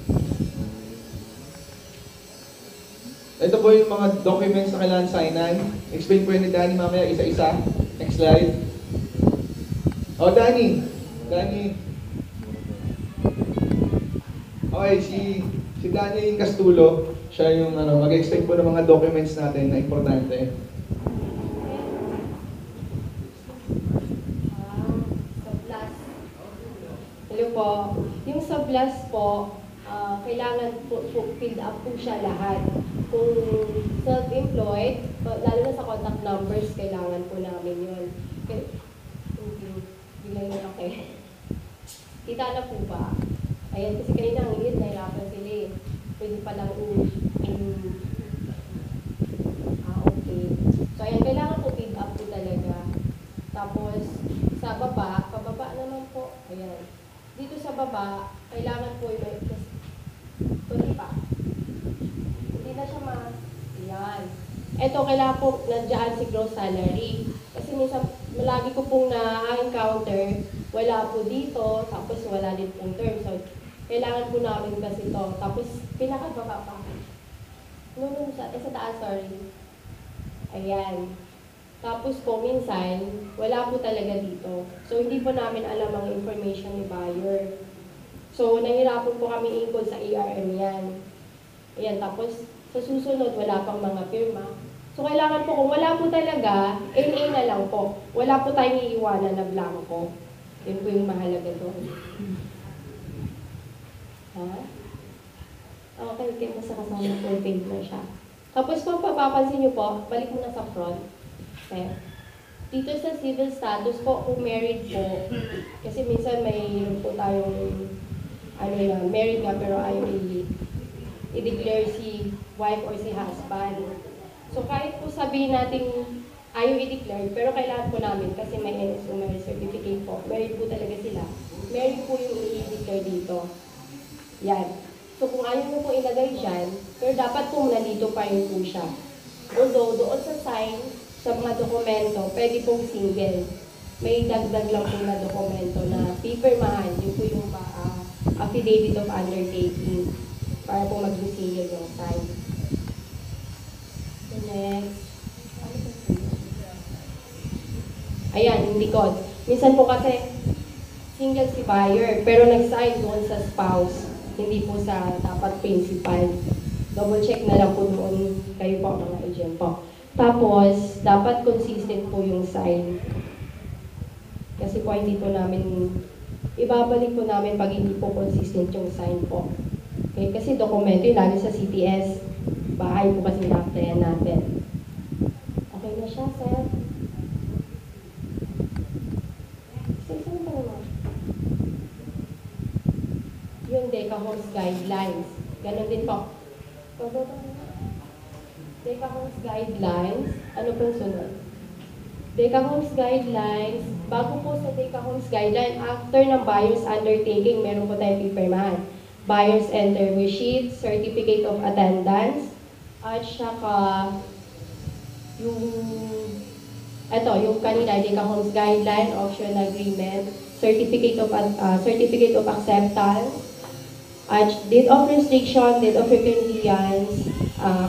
Ito po yung mga documents na kailangan signan. Explain po yun ni Danny mamaya isa-isa. Next slide. Oh, Danny. Okay, si Danny Castulo. Siya yung mag-explain po ng mga documents natin na importante. Hello po. Yung sa blast po, kailangan po fill up po siya lahat. Kung self-employed, lalo na sa contact numbers, kailangan po namin yun. Bigay na lang kayo. Kita na po ba? Ayan, kasi kayo nang ilit, nahirapan sila eh. Pwede pa lang okay. So ayan, kailangan po fill up po talaga. Tapos, sa baba, pababa naman po, ayan. Dito sa baba, kailangan po yung tuloy pa. Hindi na siya ayan. Ito, kailangan po nandiyan si gross salary. Kasi minsan, malagi ko pong na-encounter, wala po dito, tapos wala din pong term. So, kailangan po namin kasi ito. Tapos, pinakababa pa. Sa taas, sorry. Ayan. Tapos po, minsan, wala po talaga dito. So, hindi po namin alam ang information ni buyer. So, nahirapan po kami ingkol sa ARM yan. Ayan, tapos, sa susunod, wala pang mga firma. So, kailangan po, kung wala po talaga, NA na lang po. Wala po tayong iiwanan na blanco. Yun po yung mahalaga doon. Ha? Okay, kaya sa kasama po, page na siya. Tapos kung papapansin nyo po, balik mo na sa front. Okay. Dito sa civil status po, kung married po, kasi minsan may po tayong, married nga pero ayaw i-declare si wife or si husband. So kahit po sabihin natin ayaw i-declare, pero kailangan po namin kasi may NSO marriage certificate po. Married po talaga sila. Married po yung i-declare dito. Yan. So kung ayaw mo po ilagay dyan, pero dapat po nandito pa rin po siya. Although doon sa sign, sa mga dokumento, pwede pong single. May dagdag lang po na dokumento na pipirmahan. Yun po yung affidavit of undertaking para po maging single yung sign. So next. Ayan, yung likod. Minsan po kasi single si buyer, pero nag-sign doon sa spouse, hindi po sa dapat principal. Double check na lang po doon kayo po, mga agent po. Tapos, dapat consistent po yung sign. Kasi po hindi po namin, ibabalik po namin pag hindi po consistent yung sign po. Okay? Kasi dokumento yun, lalo sa CTS, bahay po kasi na-applyan natin. Okay na siya, sir? Saan ba naman? Deca Homes Guidelines. Ganon din po. Deca Homes Guidelines. Ano po yung sunod? Deca Homes Guidelines. Bago po sa Deca Homes Guideline, after ng buyer's undertaking, meron po tayong pipirmahan. Buyer's entry sheet, certificate of attendance, at saka yung kanina, Deca Homes Guideline, option agreement, certificate of acceptance, at deed of restriction, deed of reconvenience,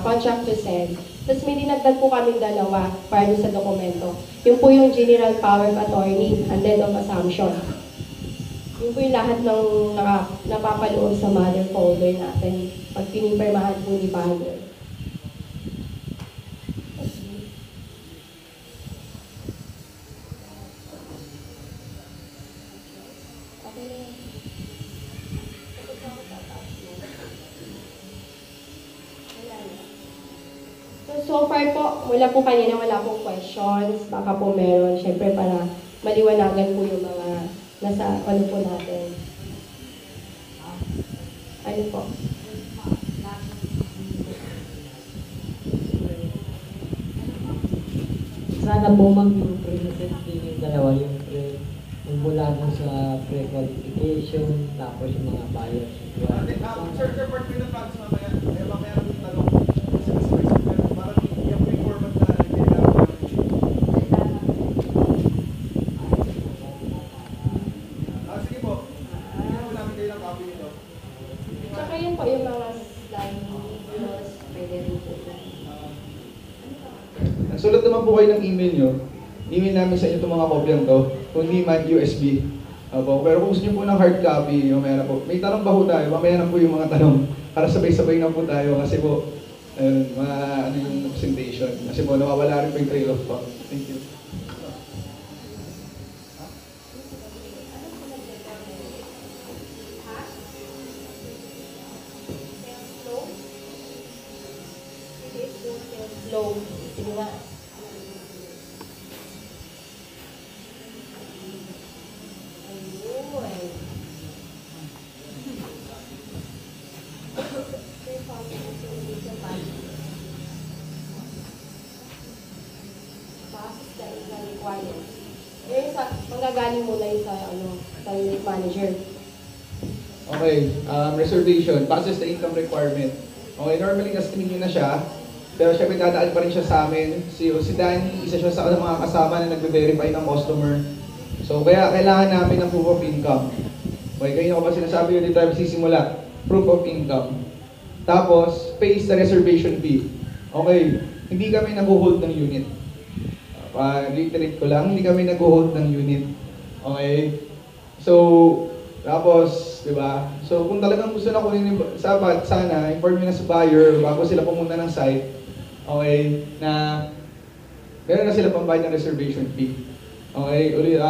contract to sell. Tapos may dinagdag po kaming dalawa para sa dokumento. Yung po yung general power of attorney and deed of assumption. Yun po yung lahat ng napapaloob sa mother folder natin pag pinipirmahan po ni buyer. So far po, mula po kanina wala pong questions, baka po meron, syempre para maliwanagan po yung mga nasa ano po natin. Ano po? Sana po ma'am yung pre-present yung dalawa yung mula dun sa pre-qualification, tapos yung mga buyers. Sir, part ko na facts mamaya. Mamaya rin yung tanong. Parang yung reformat na ginagawa. Sige po. Hindi po namin kayo ng copy nito. Tsaka yun po yung mga slide videos, pwede rin po. Sulat naman po kayo ng email nyo. Email namin sa inyo itong mga kopyang to. Kung hindi man USB. Pero kung gusto nyo po ng hard copy, mamaya na po. May tanong ba po tayo? Mamaya na po yung mga tanong. Para sabay-sabay na po tayo kasi po, ano yung presentation. Kasi po, nawawala rin po yung trail of thought. Thank you. Slow. Sige nga. Manggagaling muna yung sa unit manager. Okay, reservation, passes the income requirement. Okay, normally nasinin nyo na siya, pero syempre dadaan pa rin siya sa amin. Si Danny, isa siya sa mga kasama na nagbe-verify ng customer. So kaya kailangan namin ng proof of income. Okay, kanina ko ba sinasabi yun dito tayo sisimula? Proof of income. Tapos, pays the reservation fee. Okay, hindi kami nag-hold ng unit. Reiterate ko lang, hindi kami nag-hold ng unit. Okay? So, tapos, di ba? So, kung talagang gusto na kunin sana, inform nyo na sa buyer bago sila pumunta ng site, okay, na meron na sila pambayad ng reservation fee. Okay? Uli,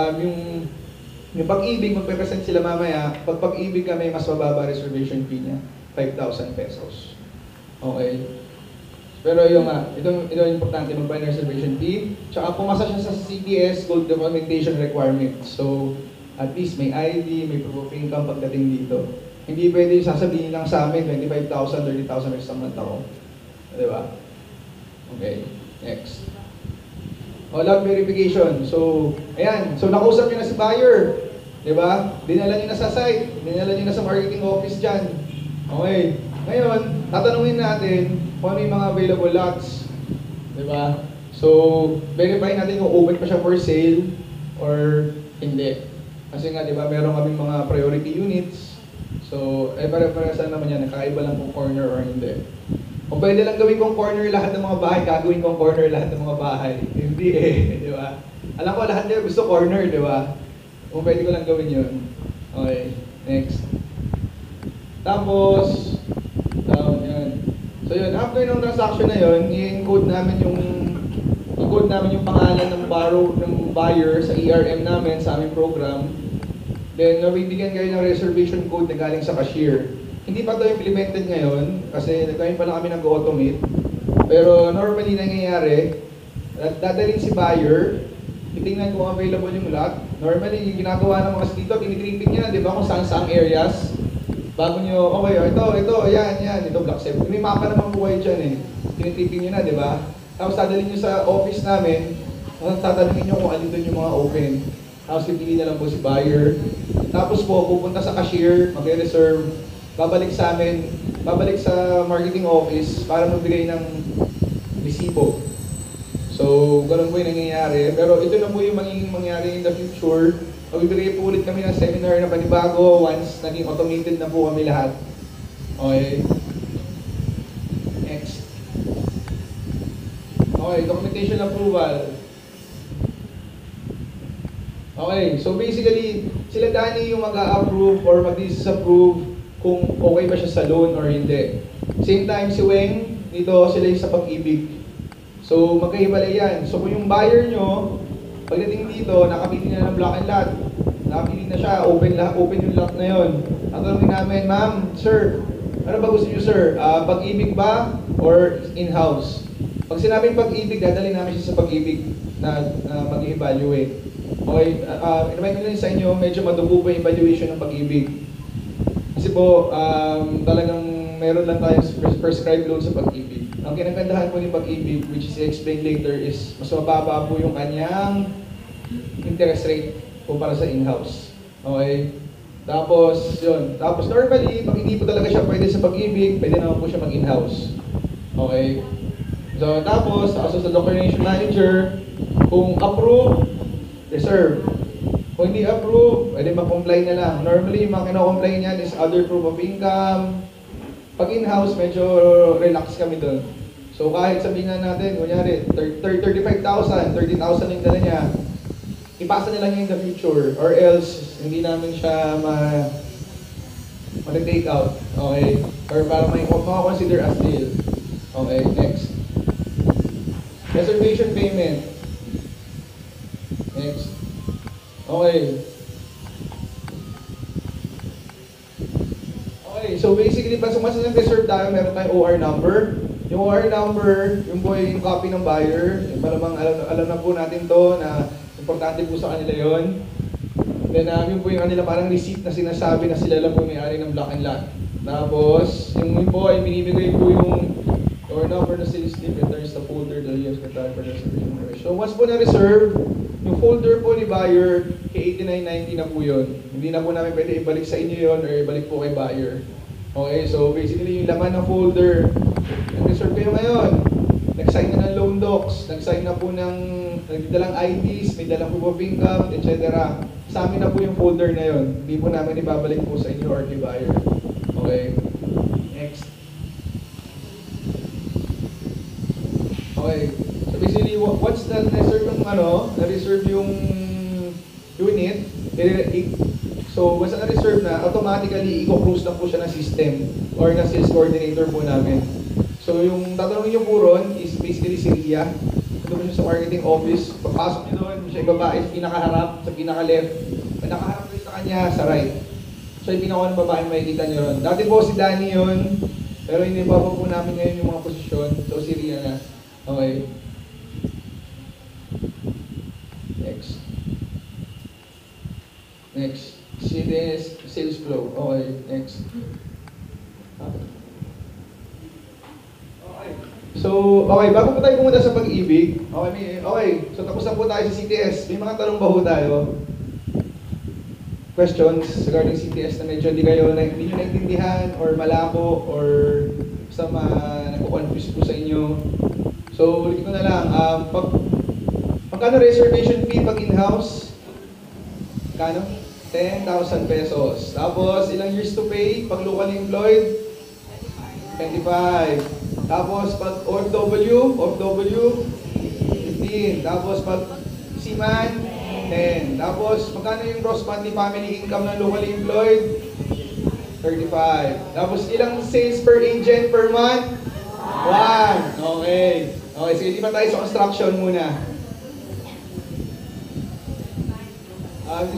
yung pag-ibig, magpe-present sila mamaya, pag pag-ibig kami, mas mababa reservation fee niya, 5,000 pesos. Okay? Pero yung ito yung importante, magbayad ng reservation fee. Tsaka pumasa siya sa CPS Gold Documentation Requirement. So, at least may ID, may proof of income pagdating dito. Hindi pwede sasabihin lang sa amin, 25,000, 30,000 or something ako. Di ba? Okay, next. Lot verification. So, ayan. So, nakausap nyo na si buyer. Di ba? Dinala nyo na sa site. Dinala nyo na sa marketing office dyan. Okay. Ngayon, tatanungin natin kung ano yung mga available lots. Diba? So, verify natin kung open pa siya for sale or hindi. Kasi nga, diba, meron kaming mga priority units. So, pare-paresan naman yan. Nakaiba lang kung corner or hindi. Kung pwede lang gawin kong corner lahat ng mga bahay, gagawin kong corner lahat ng mga bahay. Hindi diba? Alam ko, lahat nila gusto corner, diba? Kung pwede ko lang gawin yun. Okay, next. Tapos, yan. So yun, after ng transaction na yun, i-encode namin yung pangalan ng buyer sa ERM namin, sa aming program. Then, nabibigyan kayo ng reservation code na galing sa cashier. Hindi pa ito implemented ngayon, kasi nagkaroon pa lang kami nag-automate. Pero normally nangyayari, dadalhin si buyer, titingnan kung available yung lot. Normally, yung ginagawa ng mga dito, tinitripping niya, di ba, kung saan-saang areas. Bago nyo, okay, ito Block 7. May mapa naman po kayo dyan eh. Tinitipin nyo na, di ba? Tapos dadalhin nyo sa office namin, tatanungin nyo kung alin doon yung mga open. Tapos pipili na lang po si buyer. Tapos po, pupunta sa cashier, mag-reserve, babalik sa amin, babalik sa marketing office para magbigay ng resibo. So, ganun po yung nangyayari. Pero ito na po yung magiging mangyari in the future. Magbibigay po ulit kami ng seminar na panibago once naging automated na po kami lahat. Okay. Next. Okay, documentation approval. Okay, so basically, sila Danny yung mag-a-approve or mag-disapprove kung okay ba siya sa loan or hindi. Same time, si Weng, dito sila yung sa pag-ibig. So, magkahiwalay yan. So, kung yung buyer nyo, pagdating dito, nakapili na ng block and lot. Nakapili na siya, open yung lot na yon. Ang tanongin namin, ma'am, sir, ano ba gusto nyo, sir? Pag-ibig ba or in-house? Pag sinabing pag-ibig, dadalhin namin siya sa pag-ibig na mag-evaluate. Okay, remind ko lang sa inyo, medyo madugo po yung evaluation ng pag-ibig. Kasi po, talagang meron lang tayong prescribed loan sa pag-ibig. Ang kinagandahan po ni pag-ibig, which is explained later, is mas mababa po yung kanyang interest rate kumpara sa in-house. Okay? Tapos, yun. Tapos normally, pag hindi po talaga siya pwede sa pag-ibig, pwede naman po siya mag-in-house. Okay? So, tapos, sa documentation manager, kung approve, reserve. Kung hindi approve, pwede mag-comply na lang. Normally, yung mga kino-comply niyan is other proof of income. Pag in-house, medyo relax kami doon. So kahit sabihin nga natin, kunyari, 35,000, 30,000 yung dala niya, ipasa na lang niya in the future. Or else, hindi namin siya ma-take out. Okay? Or para may consider as deal. Okay, next. Reservation payment. Next. Okay. Okay, so basically, pag sumasal ng reserve tayo, meron tayong OR number. Yung OR number, yung po yung copy ng buyer. Yung malamang alam na po natin to na importante po sa kanila yon. Then, yun po yung kanila parang receipt na sinasabi na sila lang po may-ari ng block and lot. Tapos, yung po ay binibigay po yung OR number na sales slip and there's the folder that you have to type for reservation. So, once po na-reserve, yung folder po ni buyer, kay 8990 na po yun. Hindi na po namin pwede ibalik sa inyo yun or ibalik po kay buyer. Okay, so basically yung laman ng folder, nag-reserve kayo ngayon, nag-sign na ng loan docs, nag-sign na po ng nagdalang IDs, may dalang proof of income, etc. Sa amin na po yung folder na yun. Hindi po namin ibabalik po sa inyo or kay buyer. Okay, next. Okay, so basically once na-reserve yung na-reserve yung unit, so once na-reserve na, automatically i-cruise na po siya ng system or ng sales coordinator po namin. So yung tatanungin nyo po ron is basically si Ria. Ito po siya sa marketing office. Pagpasok nyo doon, siya ibaba is pinaka-harap, sa pinaka-left. Pag nakaharap nyo sa kanya, sa right. So yung pinaka-unang babae makikita nyo ron. Dati po si Danny yun, pero hindi pa po namin ngayon yung mga posisyon. So si Ria na. Okay. Next. Next. CDS sales flow. Okay, next. Okay. So, okay, bago po tayo pumunta sa pag-ibig, okay, so tapos na po tayo sa CTS. May mga tanong ba po tayo? Questions regarding CTS na medyo hindi nyo naintindihan or malabo or basta nagko-confuse po sa inyo. So, ulit ko na lang, magkano reservation fee pag in-house? Kano? 10,000 pesos. Tapos, ilang years to pay pag locally employed? 25. Tapos, pag OFW, 15. Tapos, pag seaman, 10. Tapos, magkano yung gross monthly family income ng locally employed? 35. Tapos, ilang sales per agent per month? 1. Okay. Okay, sige, lipat tayo sa construction muna.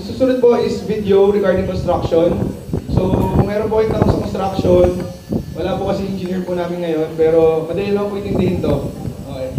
Susunod po is video regarding construction. So, kung meron po kayong tanong sa construction, wala po kasi engineer po namin ngayon, pero madali lang po itindihin to. Okay.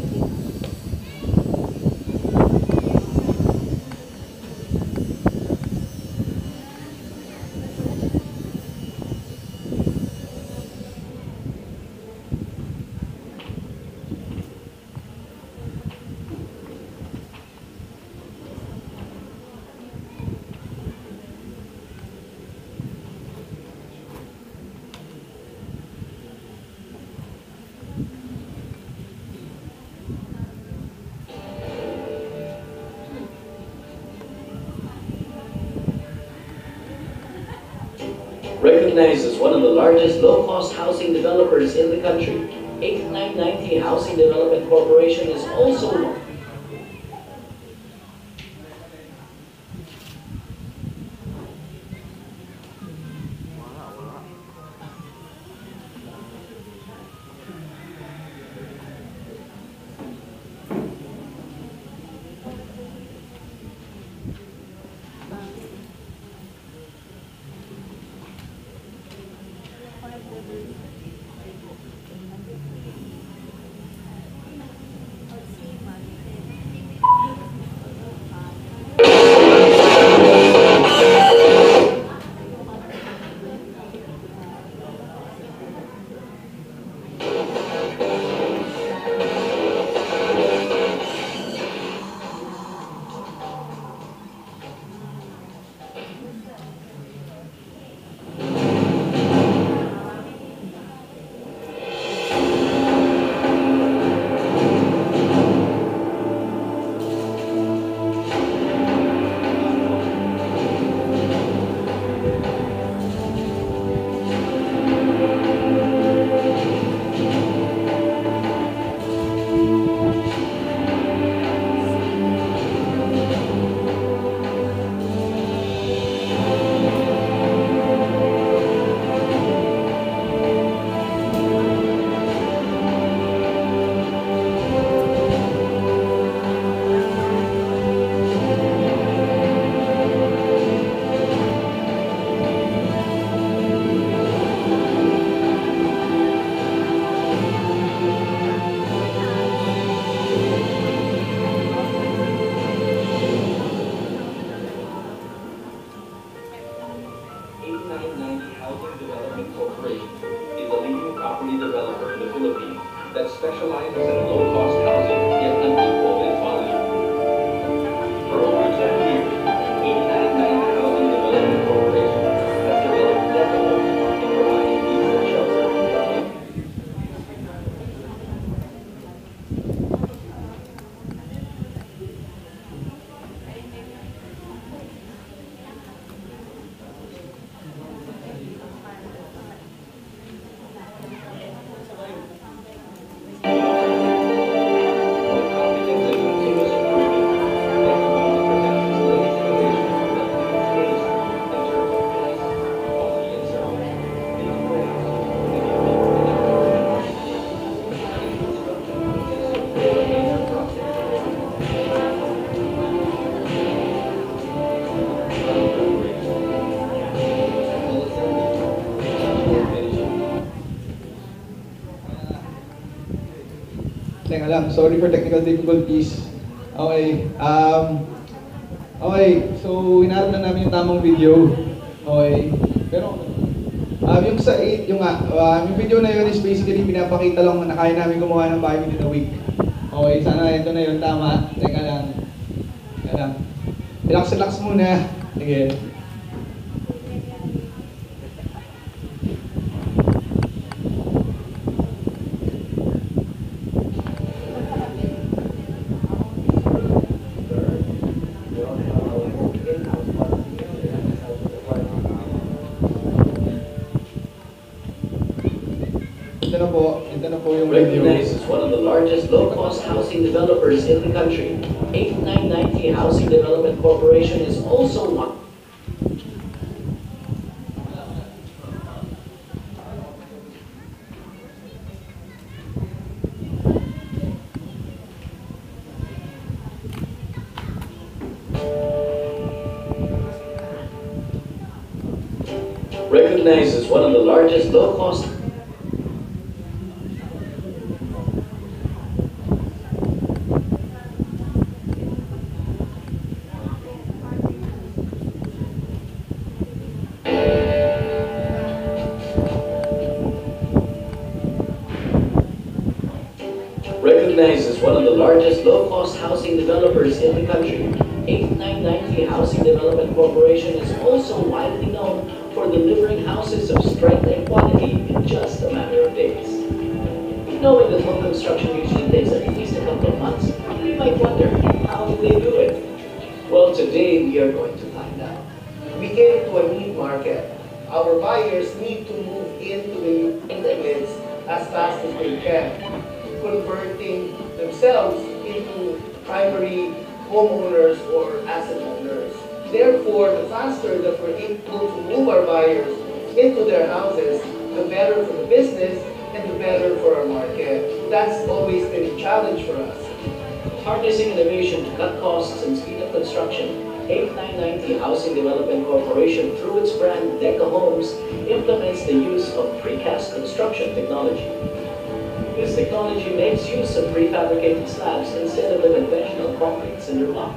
Recognized as one of the largest low-cost housing developers in the country, 8990 Housing Development Corporation is also Housing Development Corporation is a leading property developer in the Philippines that specializes in low-cost housing yet unequal in quality. For over 20 years, 8990 Housing Development Corporation has developed decades in providing decent shelter in the Philippines. Teka lang, sorry for technical difficulties. Okay, okay, so hinahanap na namin yung tamang video. Okay, pero yung sa 8, yung video na yun is basically pinapakita lang na kaya namin gumawa ng bahay within a week. Okay, sana ito na yun, tama. Teka lang. Relax muna. Sige. Ito na po yung video. Recognized as one of the largest low-cost housing developers in the country, 8990 Housing Development Corporation is also one. Recognized as one of the largest low-cost Recognized as one of the largest low-cost housing developers in the country, 8990 Housing Development Corporation is also widely known for delivering houses of strength and quality in just a matter of days. Knowing that home construction usually takes at least a couple of months, you might wonder, how do they do it? Well, today we are going to find out. We came to a meat market. our buyers need to move into the new increments as fast as they can, converting themselves into primary homeowners or asset owners. Therefore, the faster that we're able to move our buyers into their houses, the better for the business and the better for our market. That's always been a challenge for us. Harnessing innovation to cut costs and speed up construction, 8990 Housing Development Corporation, through its brand Deca Homes, implements the use of precast construction technology. This technology makes use of prefabricated slabs instead of the conventional concrete cinder block.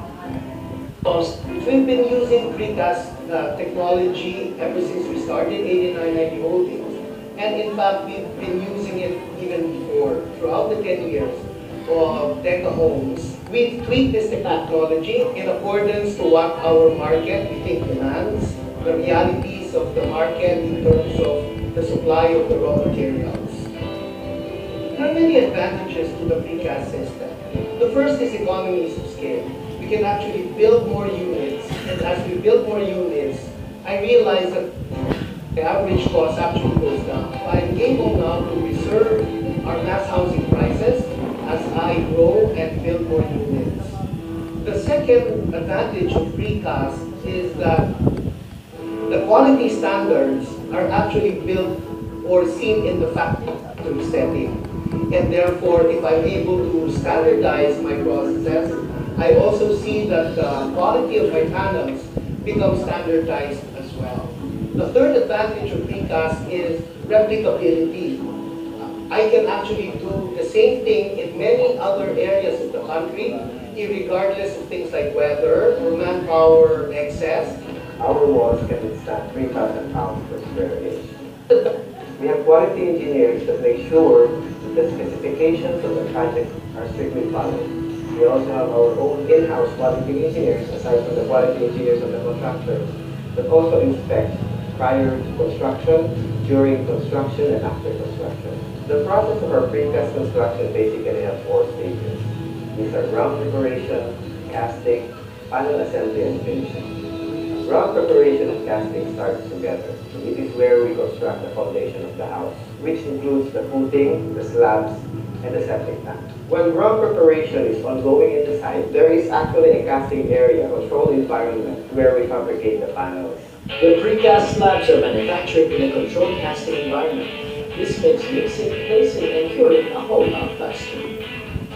We've been using precast technology ever since we started 8990 Holdings. And in fact, we've been using it even before, throughout the 10 years of Deca Homes. We've tweaked this technology in accordance to what our market, we think, demands, the realities of the market in terms of the supply of the raw materials. There are many advantages to the precast system. The first is economies of scale. We can actually build more units, and as we build more units, I realize that the average cost actually goes down. I'm able now to reserve our mass housing prices as I grow and build more units. The second advantage of precast is that the quality standards are actually built or seen in the factory setting. And therefore, if I'm able to standardize my processes, I also see that the quality of my panels becomes standardized as well. The third advantage of precast is replicability. I can actually do the same thing in many other areas of the country, regardless of things like weather or manpower excess. Our walls can withstand 3,000 pounds per square inch. We have quality engineers that make sure that the specifications of the project are strictly followed. We also have our own in-house quality engineers, aside from the quality engineers of the contractors, that also inspect prior to construction, during construction, and after construction. The process of our precast construction basically has 4 stages. These are ground preparation, casting, panel assembly, and finishing. Ground preparation and casting starts together. It is where we construct the foundation of the house, which includes the footing, the slabs, and the septic tank. When ground preparation is ongoing in the site, there is actually a casting area, controlled environment, where we fabricate the panels. The precast slabs are manufactured in a controlled casting environment. This makes mixing, placing, and curing a whole lot faster.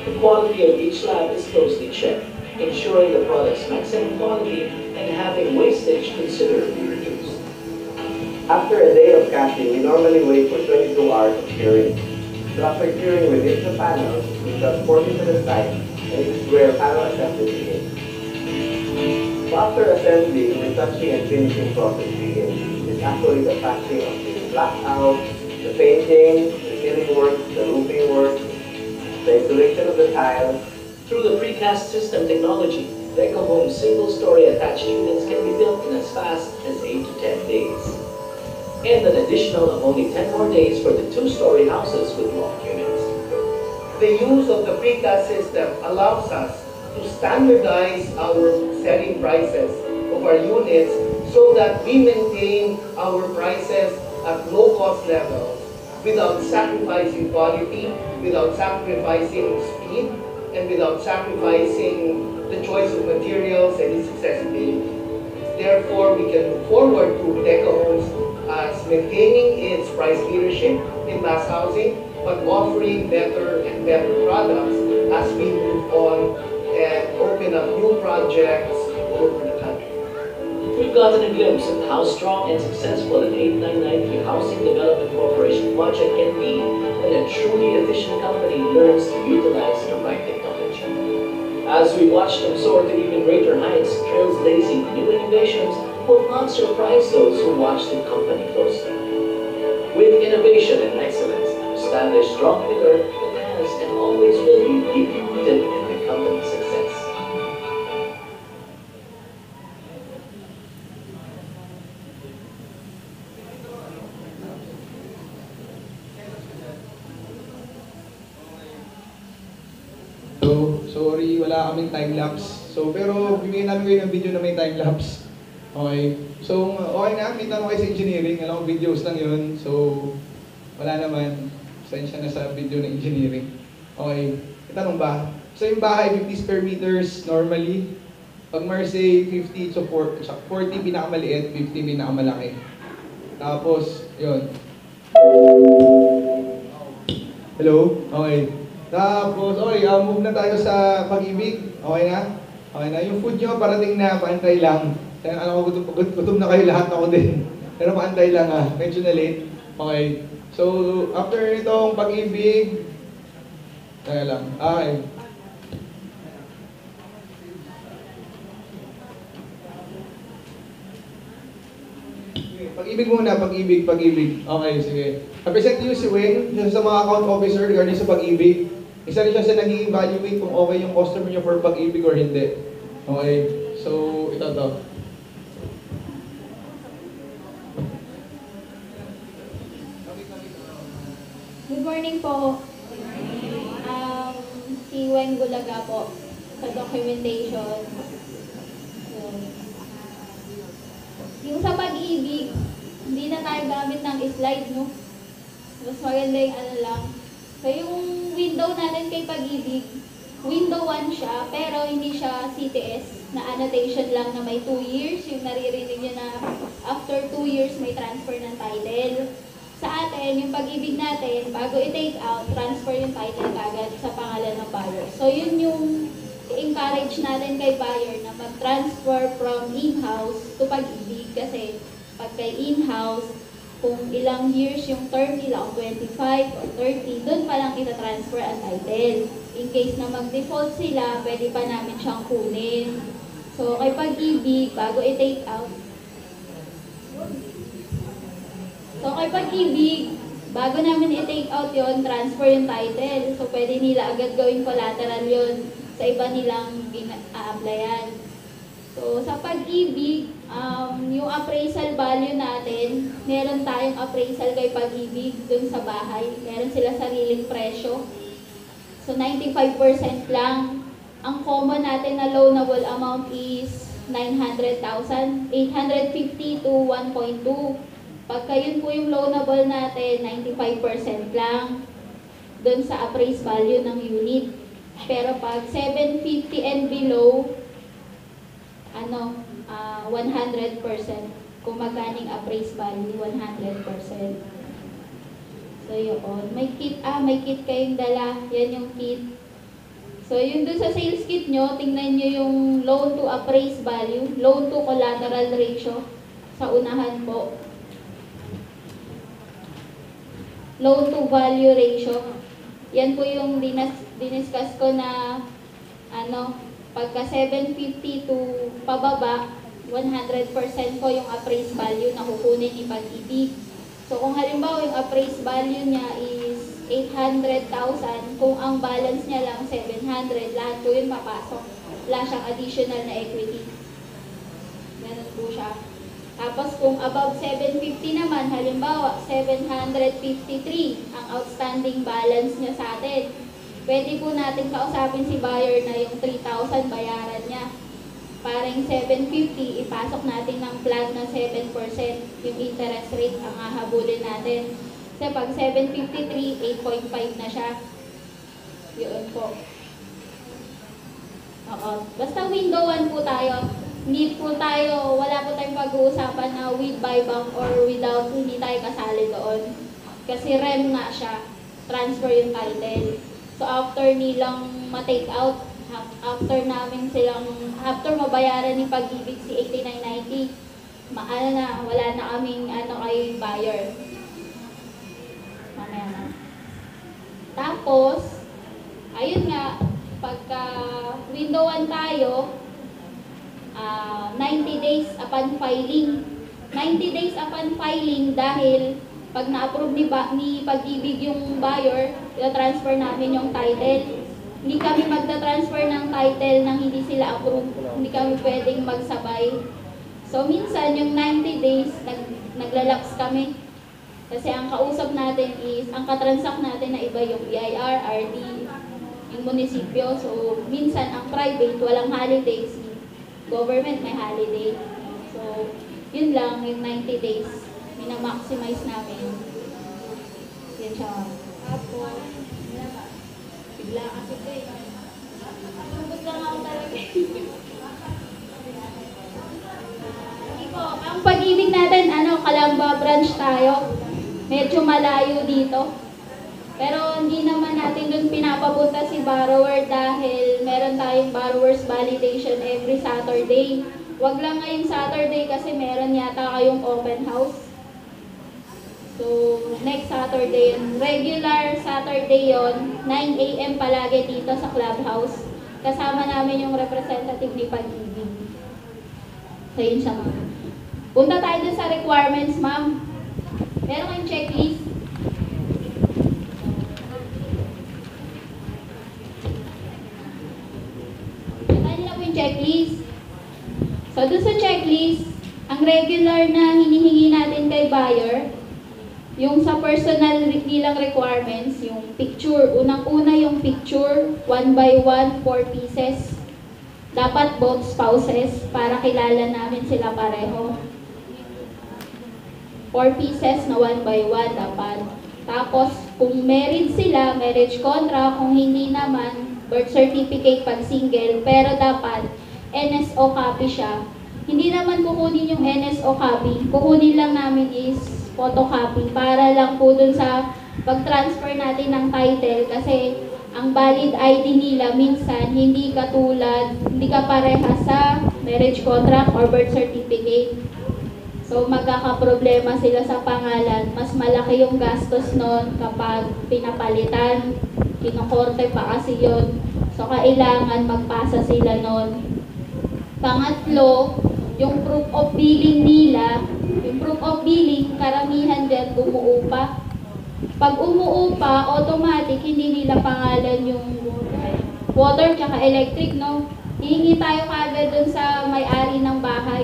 The quality of each slab is closely checked, ensuring the product's maximum quality and having wastage considerably reduced. After a day of casting, we normally wait for 22 hours of curing. So after curing within the panels, we transport it to the site, and it is where panel assembly begins. So after assembly, the touching and finishing process begins. It's actually the patching of the blackout, the painting, the ceiling work, the roofing work, the installation of the tiles. Through the precast system technology, Deca Homes single-story attached units can be built in as fast as 8 to 10 days. And an additional of only 10 more days for the 2-story houses with long units. The use of the precast system allows us to standardize our selling prices of our units so that we maintain our prices at low cost levels without sacrificing quality, without sacrificing speed, and without sacrificing the choice of materials and its accessibility. Therefore, we can look forward to Deca Homes as maintaining its price leadership in mass housing, but offering better and better products as we move on and open up new projects all over the country. We've gotten a glimpse of how strong and successful an 8990 Housing Development Corporation project can be when a truly efficient company learns to utilize the right technology. As we watch them soar to even greater heights, trailblazing new innovations will not surprise those who watch the company closely. With innovation and excellence, a established strong pillar that has and always will be deeply rooted in the company's success. So, sorry, wala kaming time-lapse. So, pero bibigyan namin kayo ng video na may time-lapse. Okay. So, okay na. May tanong kayo sa engineering. Alam ko, videos lang yun. So, wala naman. Sensya na sa video na engineering. Okay. May tanong ba? So, yung bahay, 50 square meters normally. Pag Marseille, 50 to 40 pinakamaliit, 50 pinakamalaki. Tapos, yun. Hello? Okay. Tapos, okay, move na tayo sa pag-ibig. Okay na? Okay na. Yung food nyo, parating na, paantay lang. Kaya alam ko, gutom na kayo lahat, ako din. Pero paantay lang ha, medyo na late. Okay. So, after itong pag-ibig, kaya lang. Okay. Pag-ibig muna, pag-ibig. Okay, sige. I-present you si Wing, isa sa mga account officer regarding sa pag-ibig. Isa rin siya sa nag-evaluate kung okay yung customer niyo for pag-ibig or hindi. Okay, so ito to. Good morning po. Si Weng Bulaga po sa documentation. Yung sa pag-ibig, hindi na tayo gamit ng slide, no? Mas maganda yung ano lang. So yung window natin kay pag-ibig, window 1 siya, pero hindi siya CTS na annotation lang na may 2 years. Yung naririnig nyo na after 2 years may transfer ng title. Sa atin, yung pag-ibig natin, bago i-take out, transfer yung title kagad sa pangalan ng buyer. So yun yung i-encourage natin kay buyer na mag-transfer from in-house to pag-ibig. Kasi pag kay in-house, kung ilang years yung term nila, kung 25 or 30, doon pa lang ita-transfer ang title. In case na mag-default sila, pwede pa namin siyang kunin. So kay pag-ibig, bago i-take out, bago namin i-take out yon, transfer yung title. So, pwede nila agad gawing collateral yon sa iba nilang a-applyan. So, sa pag-ibig, yung appraisal value natin, meron tayong appraisal kay pag-ibig dun sa bahay. Meron sila sariling presyo. So, 95% lang. Ang common natin na loanable amount is 900,000, 850 to 1.2. Pagka yun po yung loanable natin, 95% lang doon sa appraised value ng unit. Pero pag 750 and below, 100%. Kung maganing appraised value, 100%. So yun, may kit kayong dala. Yan yung kit. So yun doon sa sales kit nyo, tingnan nyo yung loan to appraised value, loan to collateral ratio sa unahan po. Loan to value ratio. Yan po yung diniscuss ko na pagka 750 to pababa, 100% po yung appraised value na kukunin ni pag-ibig. So kung halimbawa yung appraised value niya is 800,000, kung ang balance niya lang 700, lahat po yun papasok. Wala siyang additional na equity. Ganun po siya. Tapos kung above 750 naman, halimbawa 753 ang outstanding balance niya sa atin, pwede po natin kausapin si buyer na yung 3,000 bayaran niya. Para yung 750, ipasok natin ng plan na 7% yung interest rate ang hahabulin natin. Kasi pag 753, 8.5 na siya. Yun po. Oo. Basta window 1 po tayo. Hindi po tayo, wala po tayong pag-uusapan na with buy bank or without, hindi tayo kasali doon. Kasi REM nga siya, transfer yung title. So after nilang ma-take out, after mabayaran ni pag-ibig si 8990, wala na kaming kay buyer. Mamaya na. Tapos, ayun nga, pagka window 1 tayo, 90 days upon filing. 90 days upon filing dahil pag na-approve ni pag-ibig yung buyer, i-transfer namin yung title. Hindi kami magta-transfer ng title nang hindi sila approve. Hindi kami pwedeng magsabay. So minsan yung 90 days, naglalapse kami. Kasi ang kausap natin is, ang katransact natin na iba yung BIR, RD, yung munisipyo. So minsan ang private, walang holidays. Government may holiday. So, yun lang, yung 90 days, minamaximize namin. Yan siya. Tapos, bigla kasi ito eh. Sagot lang ako talaga. Sige po, ang Pag-ibig natin, Calamba branch tayo. Medyo malayo dito. Pero hindi naman natin dun pinapapunta si borrower dahil meron tayong borrower's validation every Saturday. Wag lang ngayong Saturday kasi meron yata kayong open house. So, next Saturday yun. Regular Saturday yon, 9 a.m. palagi dito sa clubhouse. Kasama namin yung representative ni Pag-ibig. So, yun siya, ma'am. Punta tayo dun sa requirements, ma'am. Meron kayong checklist. Checklist. So, doon sa checklist, ang regular na hinihingi natin kay buyer, yung sa personal nilang requirements, yung picture, unang-una yung picture, 1 by 1, 4 pieces. Dapat both spouses para kilala namin sila pareho. 4 pieces na 1 by 1 dapat. Tapos, kung married sila, marriage contract, kung hindi naman, birth certificate pag single, pero dapat NSO copy siya. Hindi naman kukunin yung NSO copy, kukunin lang namin is photocopy para lang po dun sa pag-transfer natin ng title kasi ang valid ID nila minsan hindi kapareha sa marriage contract or birth certificate. So magkakaproblema sila sa pangalan, mas malaki yung gastos nun kapag pinapalitan. Kinukorte pa kasi yun. So, kailangan magpasa sila nun. Pangatlo, yung proof of billing nila. Yung proof of billing, karamihan dyan umuupa. Pag umuupa, automatic, hindi nila pangalan yung water tsaka electric, no? Hihingi tayo kagad dun sa may-ari ng bahay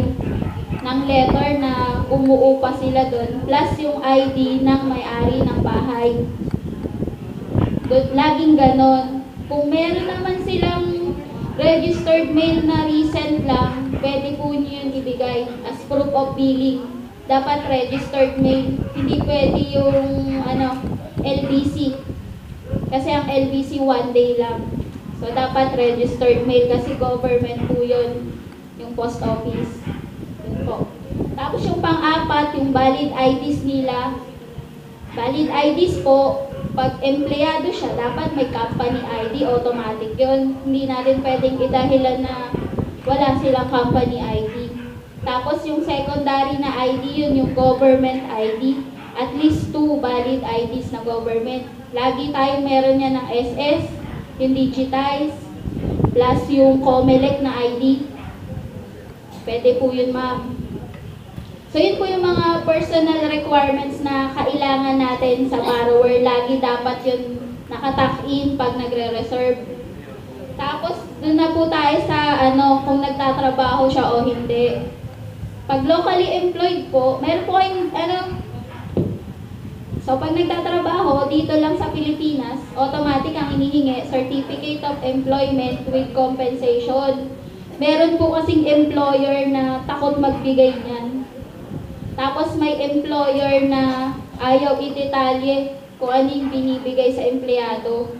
ng letter na umuupa sila dun, plus yung ID ng may-ari ng bahay. Laging ganon. Kung meron naman silang registered mail na recent lang, pwede po nyo yun ibigay as proof of billing. Dapat registered mail. Hindi pwede yung LBC. Kasi ang LBC 1 day lang. So dapat registered mail kasi government po yun. Yung post office. Yun po. Tapos yung pang-apat, yung valid IDs nila. Valid IDs po, pag empleyado siya, dapat may company ID, automatic yun. Hindi natin pwedeng idahilan na wala silang company ID. Tapos yung secondary na ID, yun yung government ID. At least 2 valid IDs na government. Lagi tayong meron yan ng SS, yung digitize, plus yung COMELEC na ID. Pwede po yun, ma'am. So, yun po yung mga personal requirements na kailangan natin sa borrower. Lagi dapat yun nakatuck-in pag nagre-reserve. Tapos, dun na po tayo sa kung nagtatrabaho siya o hindi. Pag locally employed po, meron po kayong so, pag nagtatrabaho dito lang sa Pilipinas, automatic ang hinihingi, Certificate of Employment with Compensation. Meron po kasing employer na takot magbigay niyan. Tapos may employer na ayaw ititalye kung ano yung binibigay sa empleyado.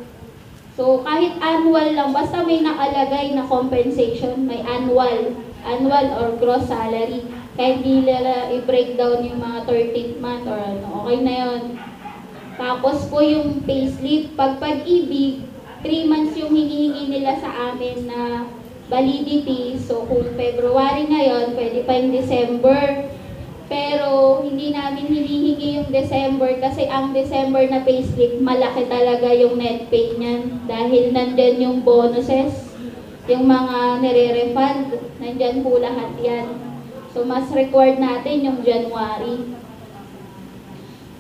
So kahit annual lang, basta may nakalagay na compensation, may annual or gross salary. Kahit di nila i-breakdown yung mga 13th month or okay na yun. Tapos po yung payslip, pag Pag-ibig, 3 months yung hinihingi nila sa amin na validity. So kung February ngayon, pwede pa yung December. Pero hindi namin hinihingi yung December kasi ang December na payslip, malaki talaga yung net pay niyan. Dahil nandyan yung bonuses, yung mga nire-refund, nandyan po lahat yan. So mas required natin yung January.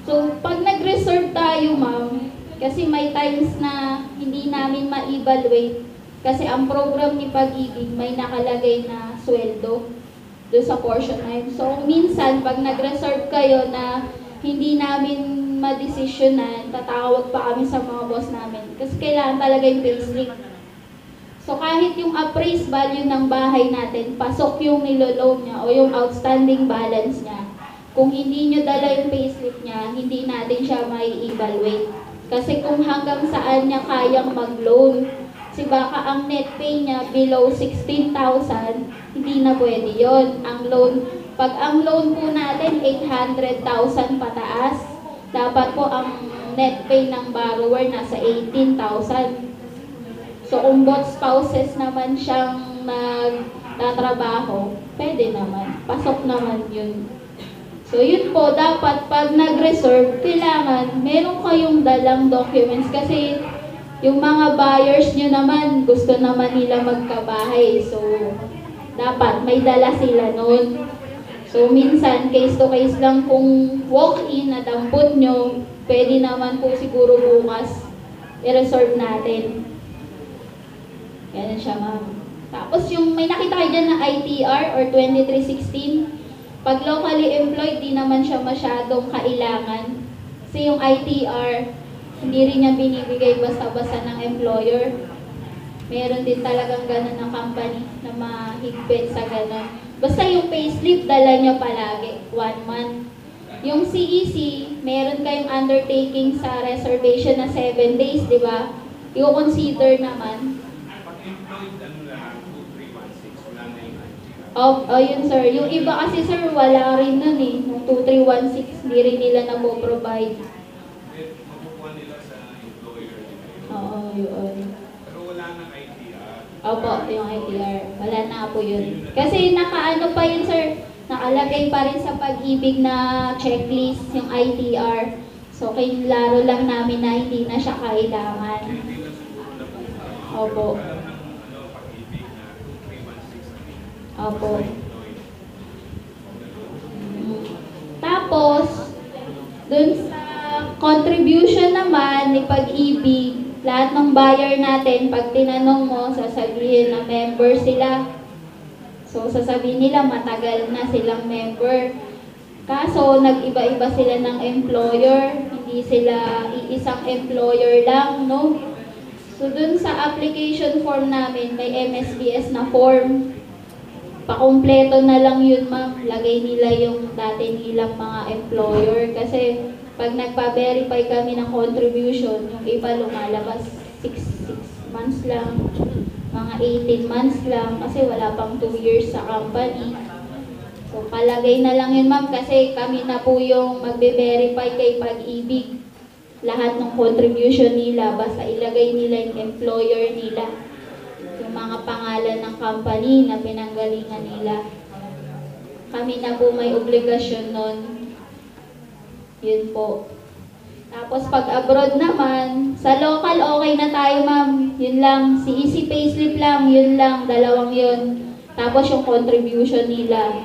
So pag nag-reserve tayo, ma'am, kasi may times na hindi namin ma-evaluate kasi ang program ni Pag-ibig may nakalagay na sweldo doon sa portion na yun. So, minsan, pag nag-reserve kayo na hindi namin madesisyonan, tatawag pa kami sa mga boss namin. Kasi kailangan talaga yung payslip. So, So kahit yung appraised value ng bahay natin, pasok yung niloloan niya o yung outstanding balance niya. Kung hindi nyo dala yung payslip niya, hindi natin siya may evaluate. Kasi kung hanggang saan niya kayang mag-loan, kasi baka ang net pay niya below 16,000, hindi na pwede yon. Pag ang loan po natin 800,000 pataas, dapat po ang net pay ng borrower nasa 18,000. So kung both spouses naman siyang nagtatrabaho, pwede naman. Pasok naman yun. So yun po, dapat pag nag-reserve, kailangan meron kayong dalang documents kasi yung mga buyers nyo naman, gusto naman nila magkabahay. So dapat may dala sila nun. So minsan, case to case lang kung walk-in na dampot nyo, pwede naman po siguro bukas i-reserve natin. Ganun siya, ma'am. Tapos yung may nakita kayo dyan na ITR or 2316, pag locally employed, di naman siya masyadong kailangan. Kasi yung ITR, hindi rin niya binibigay basta-basta ng employer. Meron din talagang ganun na company na mahigpit sa ganun. Basta yung payslip, dala niya palagi, 1 month. Yung CEC, meron kayong undertaking sa reservation na 7 days, di ba? I-consider naman. Yun sir. Yung iba kasi sir, wala rin nun eh. Yung 2316, hindi rin nila na-provide. Mapupuan nila sa employer. Oo, yun. Pero wala nang ITR. Opo, yung ITR. Wala na po yun. Kasi nakaano pa yun sir, nakalagay pa rin sa pag-ibig na checklist, yung ITR. So, kinlaro lang namin na hindi na siya kailangan. Opo. Opo. Tapos, dun sa contribution naman ni Pag-ibig, lahat ng buyer natin, pag tinanong mo, sasabihin na member sila. So, sasabihin nila matagal na silang member. Kaso, nag-iba-iba sila ng employer, hindi sila iisang employer lang, no? So, dun sa application form namin, may MSBS na form. Pakumpleto na lang yun, ma'am. Lagay nila yung dati nilang mga employer. Kasi pag nagpa-verify kami ng contribution, yung iba lumalabas 6 months lang, mga 18 months lang, kasi wala pang 2 years sa company. So palagay na lang yun, ma'am, kasi kami na po yung magbe-verify kay Pag-ibig. Lahat ng contribution nila, basta ilagay nila yung employer nila. Yung mga pangalan ng company na pinanggalingan nila. Kami na po may obligasyon nun. Yun po. Tapos pag abroad naman, sa local okay na tayo, ma'am. Yun lang, si easy payslip lang, yun lang, dalawang yun. Tapos yung contribution nila.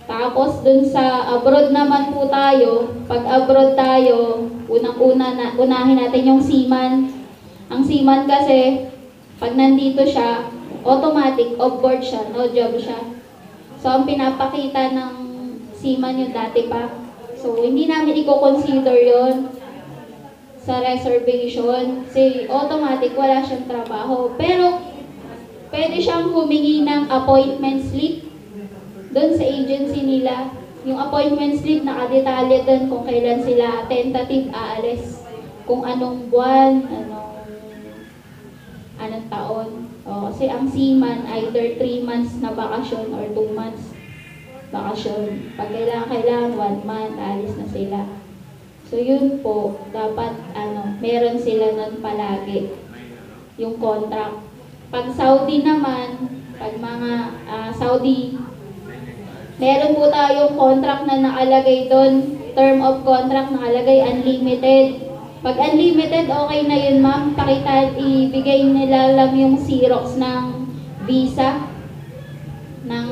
Tapos dun sa abroad naman po tayo, pag abroad tayo, unahin natin yung seaman. Ang seaman kasi, pag nandito siya, automatic, off-board siya, no job siya. So, ang pinapakita ng seaman yung dati pa. So, hindi namin i-consider yon sa reservation. Kasi automatic, wala siyang trabaho. Pero, pwede siyang humingi ng appointment slip doon sa agency nila. Yung appointment slip, nakadetalye doon kung kailan sila tentative aalis. Kung anong buwan, anong taon. Kasi ang seaman, either 3 months na bakasyon or 2 months bakasyon. Pag kailangan 1 month, alis na sila. So yun po, dapat meron sila nun palagi. Yung contract. Pag Saudi naman, pag mga Saudi, meron po tayong contract na nakalagay doon, term of contract nakalagay unlimited. Pag unlimited, okay na yun, ma'am. Ibigay nila lang yung Xerox ng visa, ng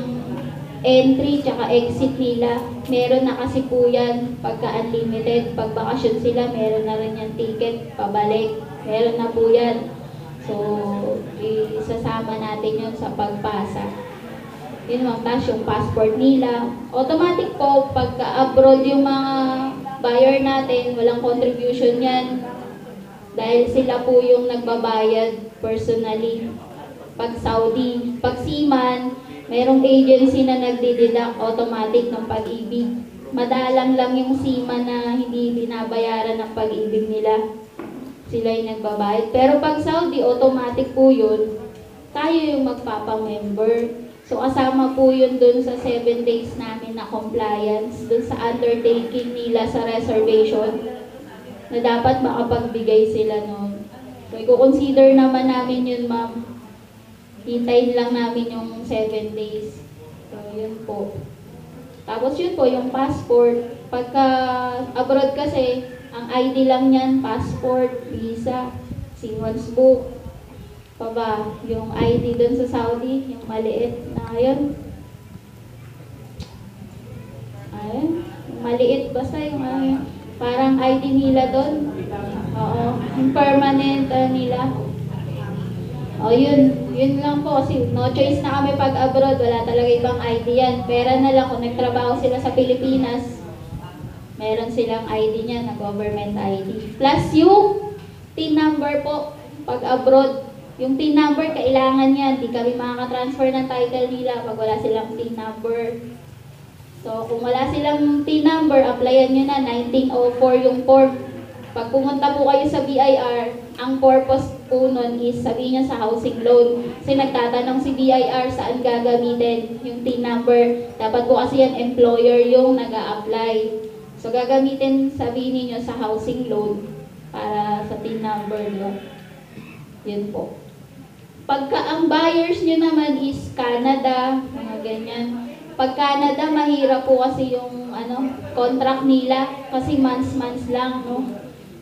entry, tsaka exit nila. Meron na kasi po yan pagka unlimited. Pag bakasyon sila, meron na rin yung ticket, pabalik. Meron na po yan. So, isasama natin yun sa pagpasa. Yun, ma'am. Tapos yung passport nila. Automatic po, pagka abroad yung mga buyer natin, walang contribution yan. Dahil sila po yung nagbabayad personally. Pag Saudi, pag Seaman, merong agency na nagdideduct automatic ng Pag-ibig. Madalang lang yung Seaman na hindi binabayaran ng Pag-ibig nila. Sila yung nagbabayad. Pero pag Saudi, automatic po yun. Tayo yung magpapamember. So kasama po yun dun sa 7 days namin na compliance, dun sa undertaking nila sa reservation, na dapat makapagbigay sila nun. So i-consider naman namin yun, ma'am. Hintayin lang namin yung 7 days. So yun po. Tapos yun po, yung passport. Pagka abroad kasi, ang ID lang yan, passport, visa, Siemens book. Pa ba, yung ID dun sa Saudi, yung maliit na yun. Ayun, yung maliit, basta yung parang ID nila dun. Oo, yung permanent nila. O yun lang po kasi no choice na kami pag abroad, wala talaga ibang ID yan. Pera na lang kung nagtrabaho sila sa Pilipinas, meron silang ID niya na government ID. Plus yung TIN number po, pag abroad, yung TIN number kailangan yan, di kami makaka-transfer ng title nila pag wala silang TIN number. So kung wala silang TIN number, applyan nyo na 1904 yung form. Pag pumunta po kayo sa BIR, ang purpose po nun is sabihin niya sa housing loan. Kasi nagtatanong si BIR saan gagamitin yung TIN number. Dapat po kasi yan employer yung nag-a-apply. So gagamitin, sabihin niyo sa housing loan para sa TIN number niyo. Yun po. Pagka ang buyers niyo naman is Canada, mga ganyan. Pag Canada, mahirap po kasi yung contract nila kasi months lang, no?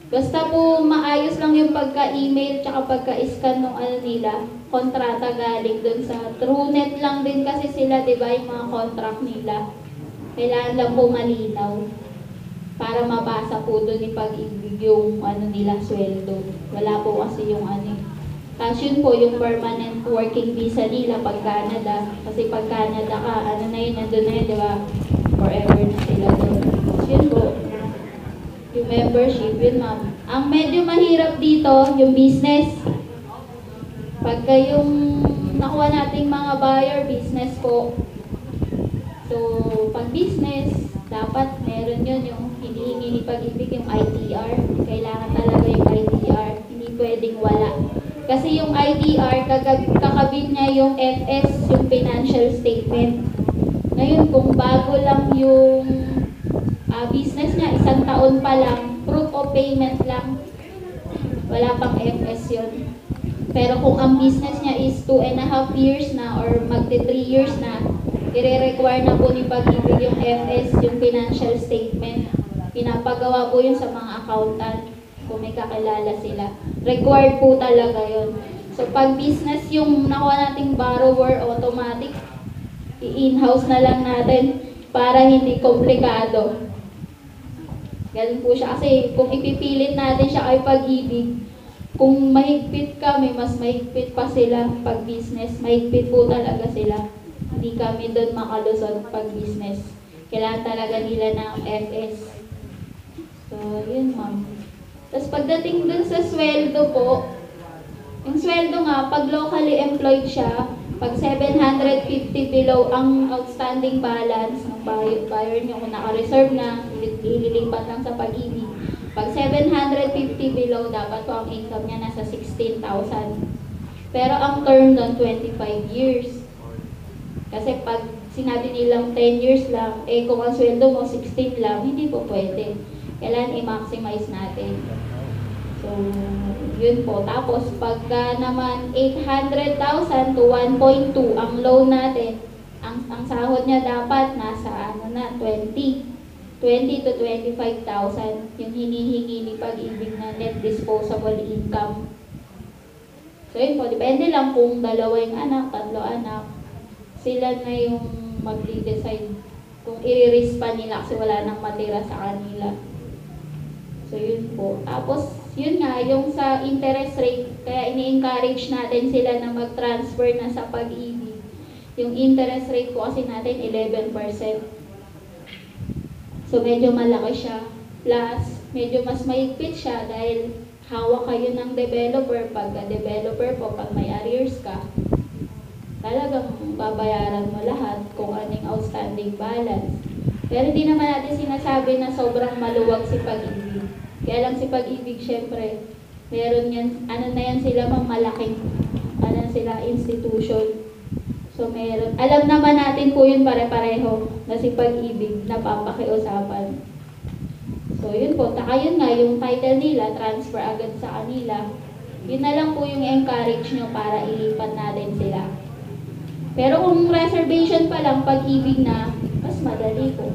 Basta po maayos lang yung pagka-email tsaka pagka-scan ng nila, kontrata galing dun sa TrueNet lang din kasi sila, di ba, yung mga contract nila. Kailangan lang po malinaw para mabasa po dun ni Pag-ibig yung nila, sweldo. Wala po kasi yung Tapos yun po, yung permanent working visa nila pag Canada. Kasi pag Canada ka, na yun, nandun na yun, di ba? Forever na sila doon. Tapos yun po, yung membership, yun ma'am. Ang medyo mahirap dito, yung business. Pagka yung nakuha nating mga buyer, business po. So, pag business, dapat meron yun yung hinihingi ni Pag-ibig, yung ITR. Kailangan talaga yung ITR. Hindi pwedeng wala. Kasi yung ITR, kakabit niya yung FS, yung financial statement. Ngayon, kung bago lang yung business niya, 1 taon pa lang, proof of payment lang, wala pang FS yun. Pero kung ang business niya is 2.5 years na or magti 3 years na, i-require na po ni Pag-ibig yung FS, yung financial statement. Pinapagawa po yun sa mga accountant kung may kakilala sila. Required po talaga yun. So pag business yung nakuha nating borrower, automatic, i-in-house na lang natin para hindi komplikado. Ganun po siya. Kasi kung ipipilit natin siya kay Pag-ibig, kung mahigpit kami, mas mahigpit pa sila pag business. Mahigpit po talaga sila. Hindi kami doon makalusot pag business. Kailangan talaga nila ng FS. So, yun ma'am. Tapos pagdating dun sa sweldo po, yung sweldo nga, pag locally employed siya, pag 750 below ang outstanding balance ng buyer niyo, kung naka-reserve na, ililipat lang sa Pag-ibig. Pag 750 below, dapat po ang income niya nasa 16,000. Pero ang term doon, 25 years. Kasi pag sinabi nilang 10 years lang, kung ang sweldo mo 16 lang, hindi po pwede. Kailangan i-maximize natin. So, yun po. Tapos, pagka naman 800,000 to 1.2 ang loan natin, ang sahod niya dapat nasa 20 to 25,000 yung hinihingi ni Pag-ibig na net disposable income. So, yun po. Depende lang kung 2 yung anak, 3 anak. Sila na yung mag-decide kung i-risk pa nila kasi wala nang matira sa kanila. So, yun po. Tapos, yun nga, yung sa interest rate, kaya ini-encourage natin sila na mag-transfer na sa Pag-ibig. Yung interest rate po kasi natin, 11%. So, medyo malaki siya. Plus, medyo mas mahigpit siya dahil hawak kayo ng developer, pagka-developer po, pag may arrears ka, talagang babayaran mo lahat kung anong outstanding balance. Pero hindi naman natin sinasabi na sobrang maluwag si Pag-ibig. Kaya lang si Pag-ibig, syempre, meron yan, ano na yan sila, malaking, ano na sila, institution. So meron, alam naman natin po yun pare-pareho na si Pag-ibig napapakiusapan. So yun po, taka yun nga, yung title nila, transfer agad sa kanila. Yun na lang po yung encourage nyo para ilipat natin sila. Pero kung reservation pa lang, Pag-ibig na, mas madali po.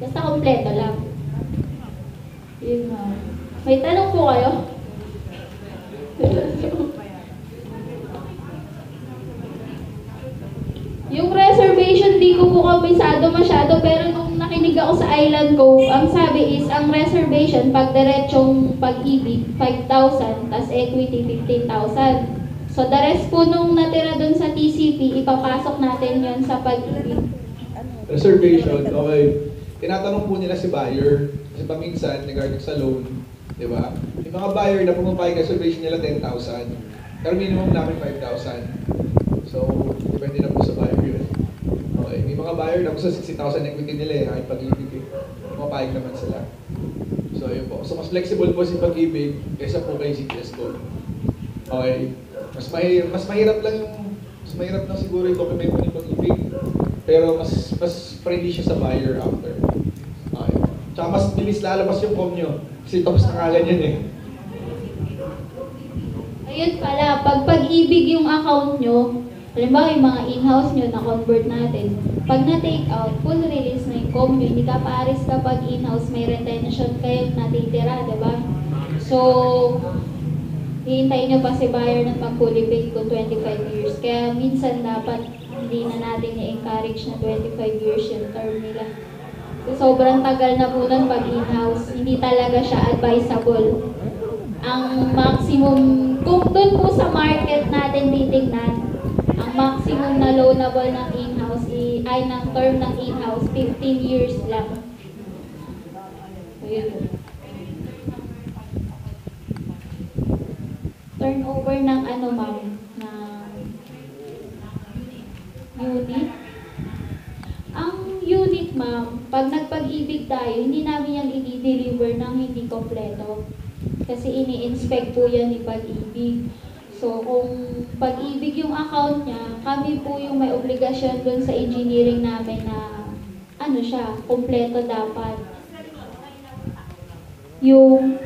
Basta kompleto lang. Yun nga. May tanong po kayo? Yung reservation, di ko po kabisado masyado, pero nung nakinig ako sa Island Co, ang sabi is, ang reservation, pag diretsong Pag-ibig, 5,000, tas equity, 15,000. So, the rest po nung natira dun sa TCP, ipapasok natin yon sa Pag-ibig. Reservation, okay. Tinatanong po nila si buyer, kasi paminsan, regarding sa loan, di ba? Yung mga buyer na pumapayag reservation nila 10,000, pero minimum namin 5,000. So, depende na po sa buyer yun. Okay, may mga buyer na gusto 60,000 equity nila eh, kahit Pag-ibig eh. Pumapayag naman sila. So, yun po. So, mas flexible po si Pag-ibig kaysa po kay CTS Gold. Okay. Mas mahirap lang siguro yung document mo ni Pag-ibig. Pero mas friendly siya sa buyer after. Okay. Tsaka mas bilis lalabas yung com nyo. Kasi tapos na kagad yun eh. Ayun pala, pag Pag-ibig yung account nyo, halimbawa yung mga in-house nyo na-convert natin, pag na-take out, full release na yung com nyo, hindi ka paaris kapag in-house, may retention kayo natitira, diba? So, hihintayin nyo pa si buyer ng pag-fully paid kung 25 years. Kaya minsan dapat hindi na natin i-encourage na 25 years yung term nila. So, sobrang tagal na po nun pag in-house, hindi talaga siya advisable. Ang maximum, kung doon po sa market natin titignan, ang maximum na loanable ng in-house ay ng term ng in-house, 15 years lang. So, yun po. Turnover ng ano ma'am, ng unit. Ang unit ma'am, pag nagpag-ibig tayo, hindi namin yan i-deliver ng hindi kompleto. Kasi ini-inspect po yan ni Pag-ibig. So kung Pag-ibig yung account niya, kami po yung may obligasyon dun sa engineering namin na ano siya, kompleto dapat. Yung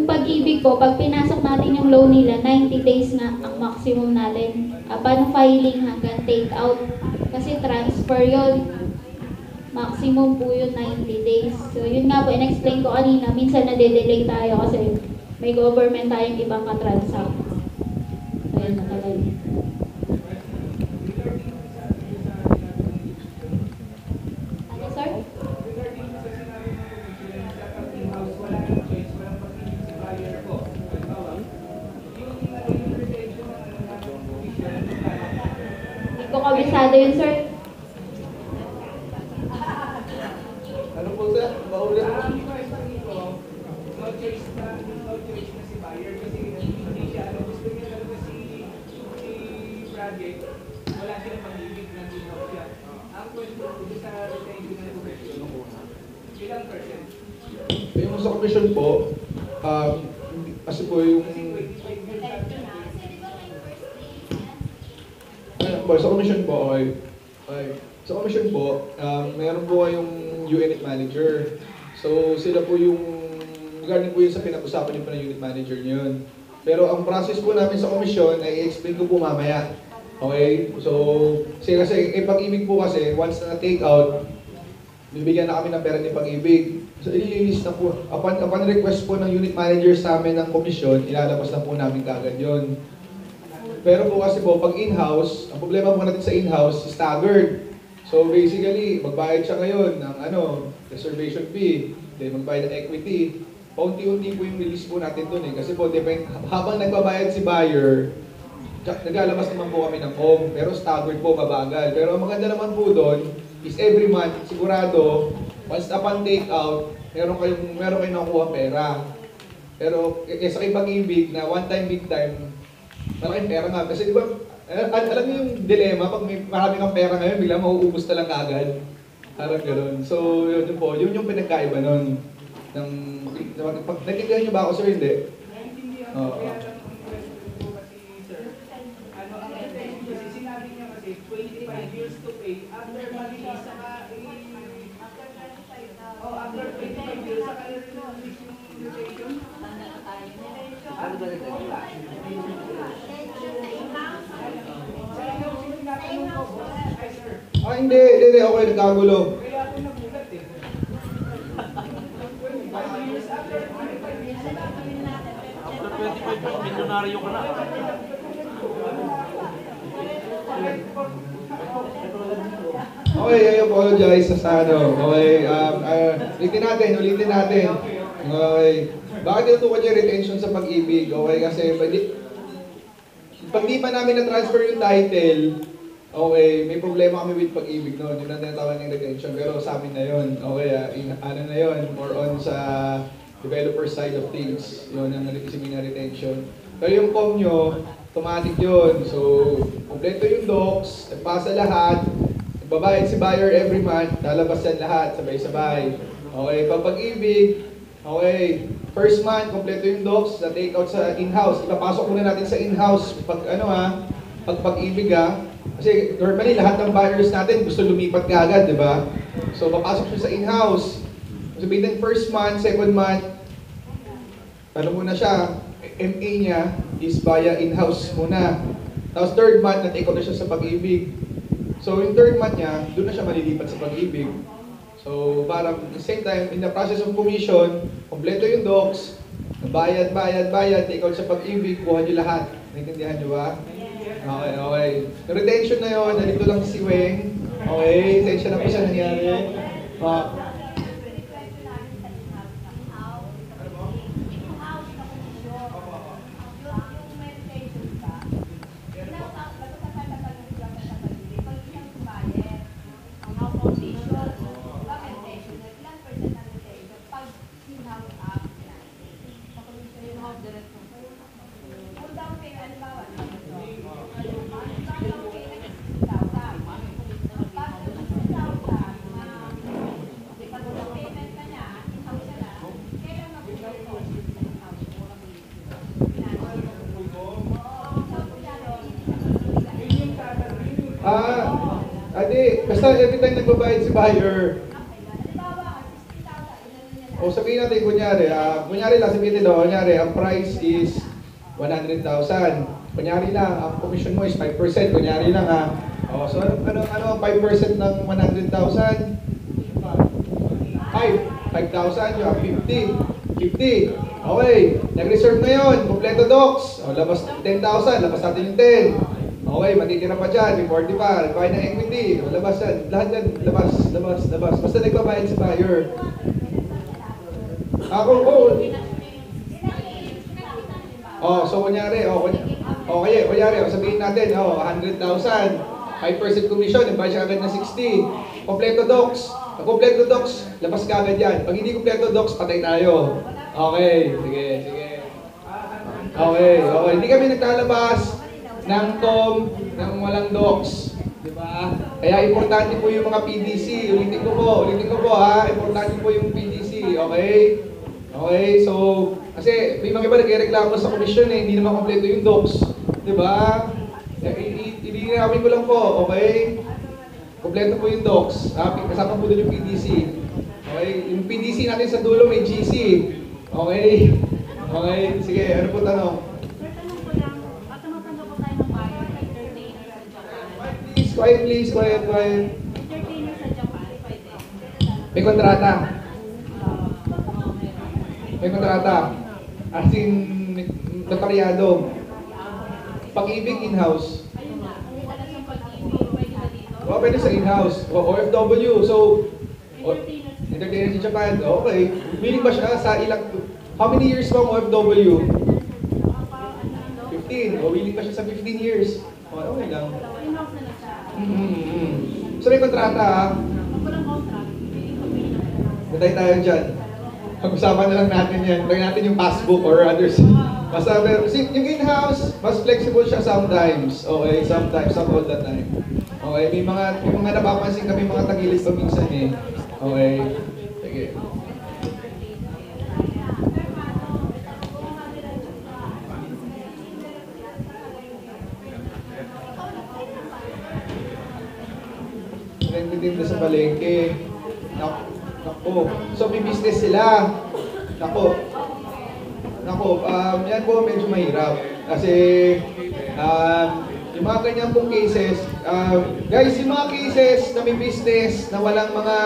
Pag-ibig po, pag pinasok natin yung loan nila, 90 days na ang maximum natin. Upon filing hanggang take out. Kasi transfer yun. Maximum po yun 90 days. So yun nga po, in-explain ko kanina, minsan nade-delay tayo kasi may government tayong ibang katransact. So yun nakalay. Ano sir? Hindi ko kabisado yun sir. Ano po sir? Maulit po. No choice na si buyer kasi hindi siya gusto niya talaga si project, wala silang Pag-ibig na ginawa siya. Ang kwento ko sa retention ng commission, ilang percent? Yung sa commission po, kasi po yung sa commission po, okay. Sa commission po, mayroon po kayong unit manager. So sila po yung, regarding po yun sa pinag-usapan niyo po ng unit manager niyo. Pero ang process po namin sa commission ay i-explain ko po mamaya. Okay? So, kasi Pag-ibig po kasi, once na take out, bibigyan na kami ng pera ni Pag-ibig. So, i-release na po. Upon request po ng unit manager sa amin ng commission, ilalabas na po namin kagad yun. Pero po kasi po, pag in-house, ang problema po natin sa in-house, staggered. So basically, magbayad siya ngayon ng reservation fee, then magbayad ng equity. Paunti-unti po yung release po natin dun eh. Kasi po, habang nagbabayad si buyer, naglalabas naman po kami ng home, pero staggered po, mabagal. Pero ang maganda naman po doon, is every month, sigurado, once upon take out, meron kayong nakuha pera. Pero kaysa kay Pag-ibig na one time, big time, malaking pera nga. Kasi di ba, alam niyo yung dilema, pag may marami kang pera ngayon, bigla mauubos na lang kaagad. Parang gano'n. So, yun po, yun yung pinagkaiba nun. Naintindihan niyo ba ako, sir? Hindi? Oo. Ano, ang retention kasi sinabi niya kasi 25 years to pay after malinis saka after 25 years saka release yung retention. Ano ba Hindi, okay, nagkagulo. Kaya ako nagulat eh. 25 years after 25 years After 25 milyonaryo ka na. Okay, I apologize sa ano. Okay, ulitin natin. Okay. Bakit tinutukan niya retention sa Pag-ibig? Okay, kasi pag di pa namin na-transfer yung title, okay, may problema kami with Pag-ibig noon. Yun ang tinatawag ng retention. Pero sa amin na yun. Okay, ano na yun, more on sa developer side of things. Yun ang ibig na retention. Pero yung com nyo, automatic yun. So, kompleto yung docs, nagpasa lahat, nagbabayad si buyer every month, lalabas yan lahat, sabay-sabay. Okay, Pag-ibig, okay, first month, kompleto yung docs, na take out sa in-house. Ipapasok muna natin sa in-house pag Pag-ibig Kasi normally, lahat ng buyers natin gusto lumipat kaagad, di ba? So, papasok siya sa in-house. Sabihin din first month, second month, ano muna siya, MA niya is via in-house muna. Tapos third month, na-take out na siya sa Pag-ibig. So, yung third month niya, doon na siya malilipat sa Pag-ibig. So, parang at the same time, in the process of commission, kompleto yung docs, bayad, take out sa Pag-ibig, kuha niyo lahat. Naintindihan niyo ba? Okay, okay. Yung retention na yun, nalito lang si Weng. Okay, retention na po siya nangyari. Basta every time nagbabayad si buyer. O sabihin natin, kunyari lang, sabihin nito, kunyari, ang price is 100,000. Kunyari lang, ang commission mo is 5%, kunyari lang ha. O, so ano ang 5% ng 100,000? 5,000, you have 50. Okay, nag-reserve na yun, kompleto docs. O, labas 10,000, labas natin yung 10. Okay, matitira pa dyan, may 40 pa, require ng equity, labas yan, lahat yan, labas. Basta nagbabayad si buyer. So kunyari, sabihin natin, 100,000, 5% commission, nagbayad siya agad ng 60. Kompleto docs, labas ka agad yan. Pag hindi kompleto docs, patay tayo. Okay, sige. Okay, hindi kami naglalabas ng TOM, ng walang docs. Diba? Kaya importante po yung mga PDC. Ulitin ko po ha. Importante po yung PDC. Okay? Okay, so, kasi may mga iba nagreklamo sa komisyon hindi naman kompleto yung docs. Diba? Ilinawin ko lang po. Okay? Kompleto po yung docs. Kasama po doon yung PDC. Okay? Yung PDC natin sa dulo may GC. Okay? Okay, sige. Ano po tanong? Quiet please, quiet. May kontrata. As in, notaryado. Pag-ibig in-house. Pwede sa in-house. OFW. So, entertainer sa Japan. Okay. Willing ba siya sa ilang... How many years ba ang OFW? 15. Willing ba siya sa 15 years? Okay lang. So may kontrata Hintay tayo dyan. Pag-usapan na lang natin yan. Hintay natin yung passbook or others. Basta, kasi yung in-house, mas flexible siya sometimes. Okay, sometimes, not all the time. Okay, may mga napapansin kami mga tagilid pa minsan eh. Okay, sige. Nagtitinda sa palengke. Nako. So, may business sila. Nako, yan po medyo mahirap. Kasi, yung mga kanyang pong cases, guys, yung mga cases na may business, na walang mga,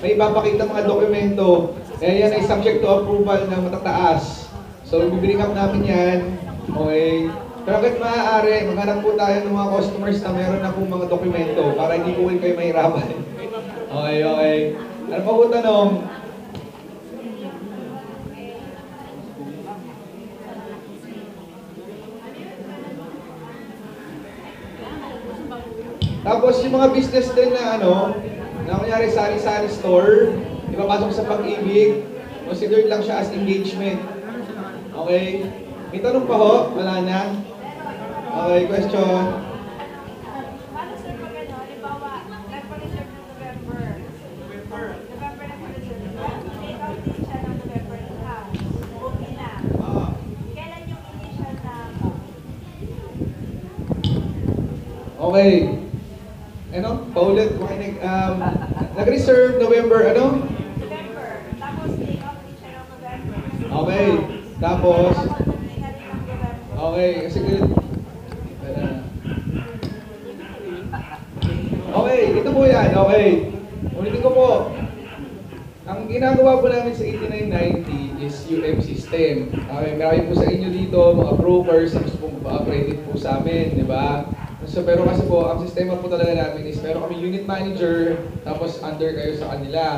may ipapakita mga dokumento, yan ay subject to approval ng matataas. So, bibring up namin yan. Okay. Pero kahit maaari, maghanap po tayo ng mga customers na meron na pong mga dokumento para hindi po kayo mahirapan. Okay. Ano pa po tanong? Tapos yung mga business din na na kunyari sari-sari store, ipapasok sa pag-ibig, considered lang siya as engagement. Okay? May tanong pa ho? Wala na? Okay, question. Paano sir pag halimbawa, nag-reserve ng November nag-reserve, take out din siya ng November na, okay na. Kailan yung initial na? Okay. Paulit, nag-reserve November, November, tapos take out din siya ng November. Okay, tapos, nag-take na rin ng November. okay, sige. Okay, ito po yan, okay. Ulitin ko po. Ang ginagawa po namin sa 8990 is UM system. Okay, marami po sa inyo dito, mga brokers, na gusto pong pa-accredit po sa amin, di ba? So, pero kasi po, ang sistema po talaga namin is meron kami unit manager, tapos under kayo sa kanila.